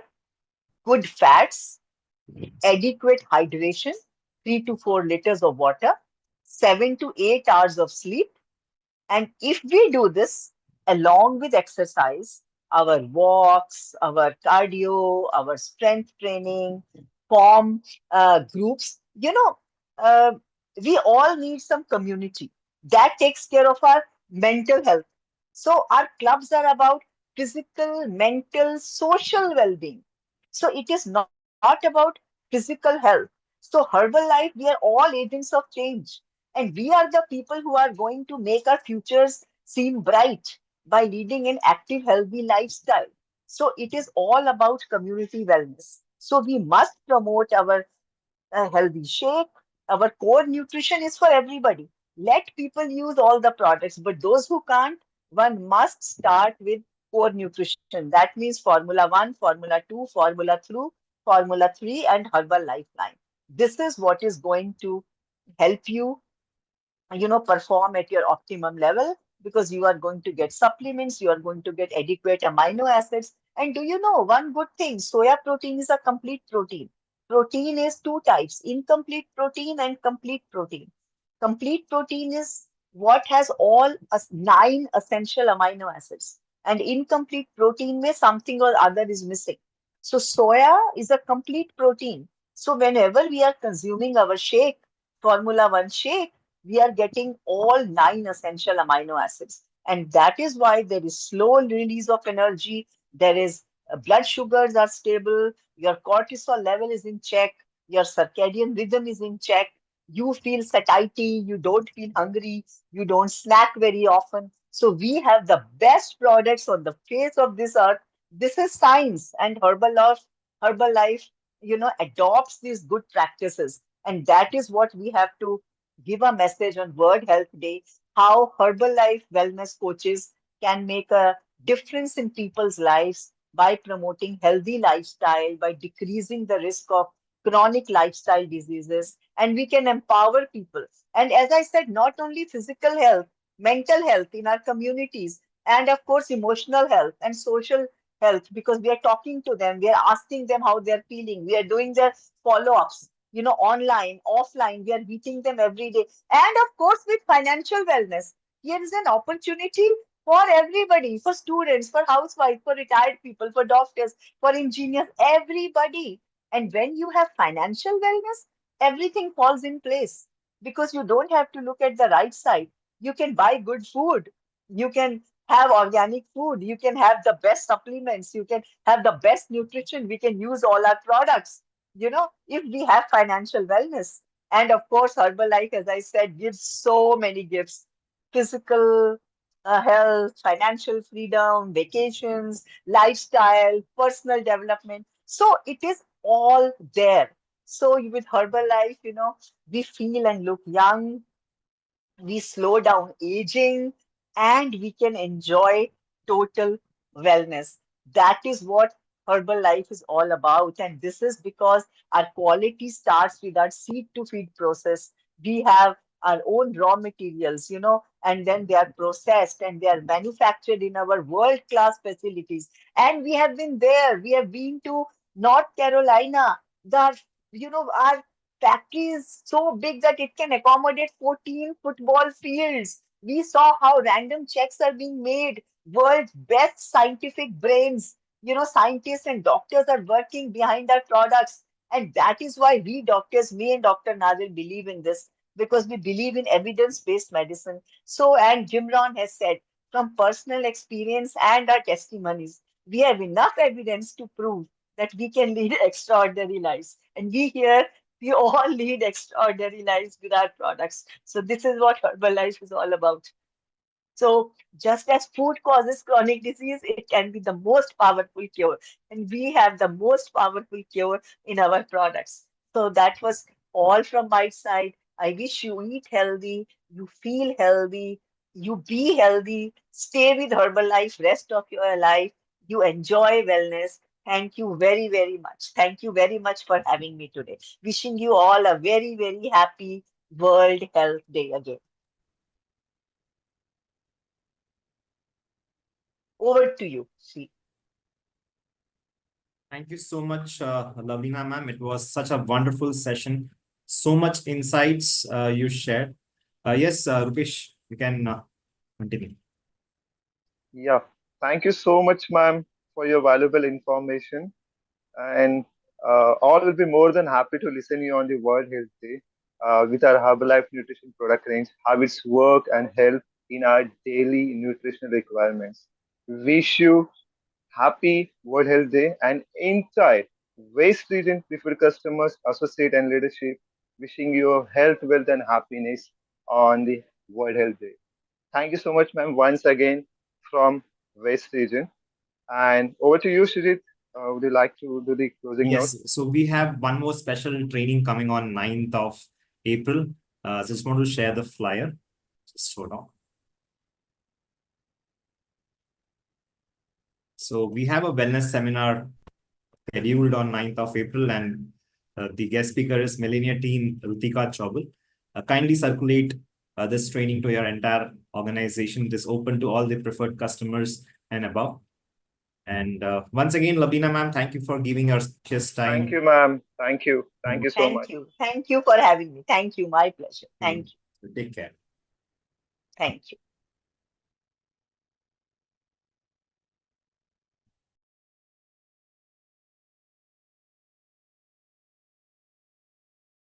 good fats, adequate hydration, 3 to 4 liters of water, 7 to 8 hours of sleep. And if we do this along with exercise, our walks, our cardio, our strength training, form groups, uh, we all need some community that takes care of our mental health. So our clubs are about physical, mental, social well-being. So it is not about physical health. So Herbalife, we are all agents of change. And we are the people who are going to make our futures seem bright by leading an active, healthy lifestyle. So it is all about community wellness. So we must promote our healthy shake. Our core nutrition is for everybody. Let people use all the products, but those who can't, one must start with core nutrition. That means Formula 1, Formula 2, Formula 3, and Herbal Lifeline. This is what is going to help you, perform at your optimum level, because you are going to get supplements, you are going to get adequate amino acids. And do you know one good thing? Soya protein is a complete protein. Protein is two types: incomplete protein and complete protein. Complete protein is what has all nine essential amino acids, and incomplete protein may something or other is missing. So soya is a complete protein. So whenever we are consuming our shake, Formula One shake, we are getting all nine essential amino acids. And that is why there is slow release of energy. There is blood sugars are stable. Your cortisol level is in check. Your circadian rhythm is in check. You feel satiety. You don't feel hungry. You don't snack very often. So we have the best products on the face of this earth. This is science, and Herbalife, adopts these good practices. And that is what we have to give a message on World Health Day, how Herbalife wellness coaches can make a difference in people's lives by promoting healthy lifestyle, by decreasing the risk of chronic lifestyle diseases, and we can empower people. And as I said, not only physical health, mental health in our communities, and of course, emotional health and social health, because we are talking to them, we are asking them how they're feeling, we are doing their follow-ups, online, offline. We are meeting them every day. And of course, with financial wellness, here is an opportunity for everybody, for students, for housewives, for retired people, for doctors, for engineers, everybody. And when you have financial wellness, everything falls in place, because you don't have to look at the right side. You can buy good food. You can have organic food. You can have the best supplements. You can have the best nutrition. We can use all our products, if we have financial wellness. And of course, Herbalife, as I said, gives so many gifts: physical health, financial freedom, vacations, lifestyle, personal development. So it is all there. So with Herbalife, we feel and look young, we slow down aging, and we can enjoy total wellness. That is what herbal life is all about. And this is because our quality starts with our seed to feed process. We have our own raw materials, and then they are processed and they are manufactured in our world class facilities. And we have been there. We have been to North Carolina. Our factory is so big that it can accommodate 14 football fields. We saw how random checks are being made. World's best scientific brains, scientists and doctors are working behind our products. And that is why we doctors, me and Dr. Nadir, believe in this, because we believe in evidence-based medicine. So, and Jim Rohn has said, from personal experience and our testimonies, we have enough evidence to prove that we can lead extraordinary lives. And we all lead extraordinary lives with our products. So this is what Herbalife is all about. So just as food causes chronic disease, it can be the most powerful cure. And we have the most powerful cure in our products. So that was all from my side. I wish you eat healthy, you feel healthy, you be healthy, stay with Herbalife rest of your life, you enjoy wellness. Thank you very, very much. Thank you very much for having me today. Wishing you all a very, very happy World Health Day again. Over to you. See. Thank you so much, Lavina ma'am. It was such a wonderful session. So much insights you shared. Yes, Rupesh, you can continue. Yeah, thank you so much, ma'am, for your valuable information. And all will be more than happy to listen you on the World Health Day with our Herbalife nutrition product range, how it's work and help in our daily nutritional requirements. Wish you happy World Health Day and entire West Region preferred customers, associate and leadership wishing you health, wealth and happiness on the World Health Day. Thank you so much, ma'am, once again from West Region. And over to you, Shrijit. Would you like to do the closing note? Yes, so we have one more special training coming on 9th of April. Just want to share the flyer. Just hold on. So we have a wellness seminar scheduled on 9th of April, and the guest speaker is Millennia Teen Rutika Chaubal. Kindly circulate this training to your entire organization. It is open to all the preferred customers and above. And once again, Lavina ma'am, thank you for giving your precious time. Thank you, ma'am. Thank you. Thank you so much. Thank you. Thank you for having me. Thank you. My pleasure. Thank you. Take care. Thank you.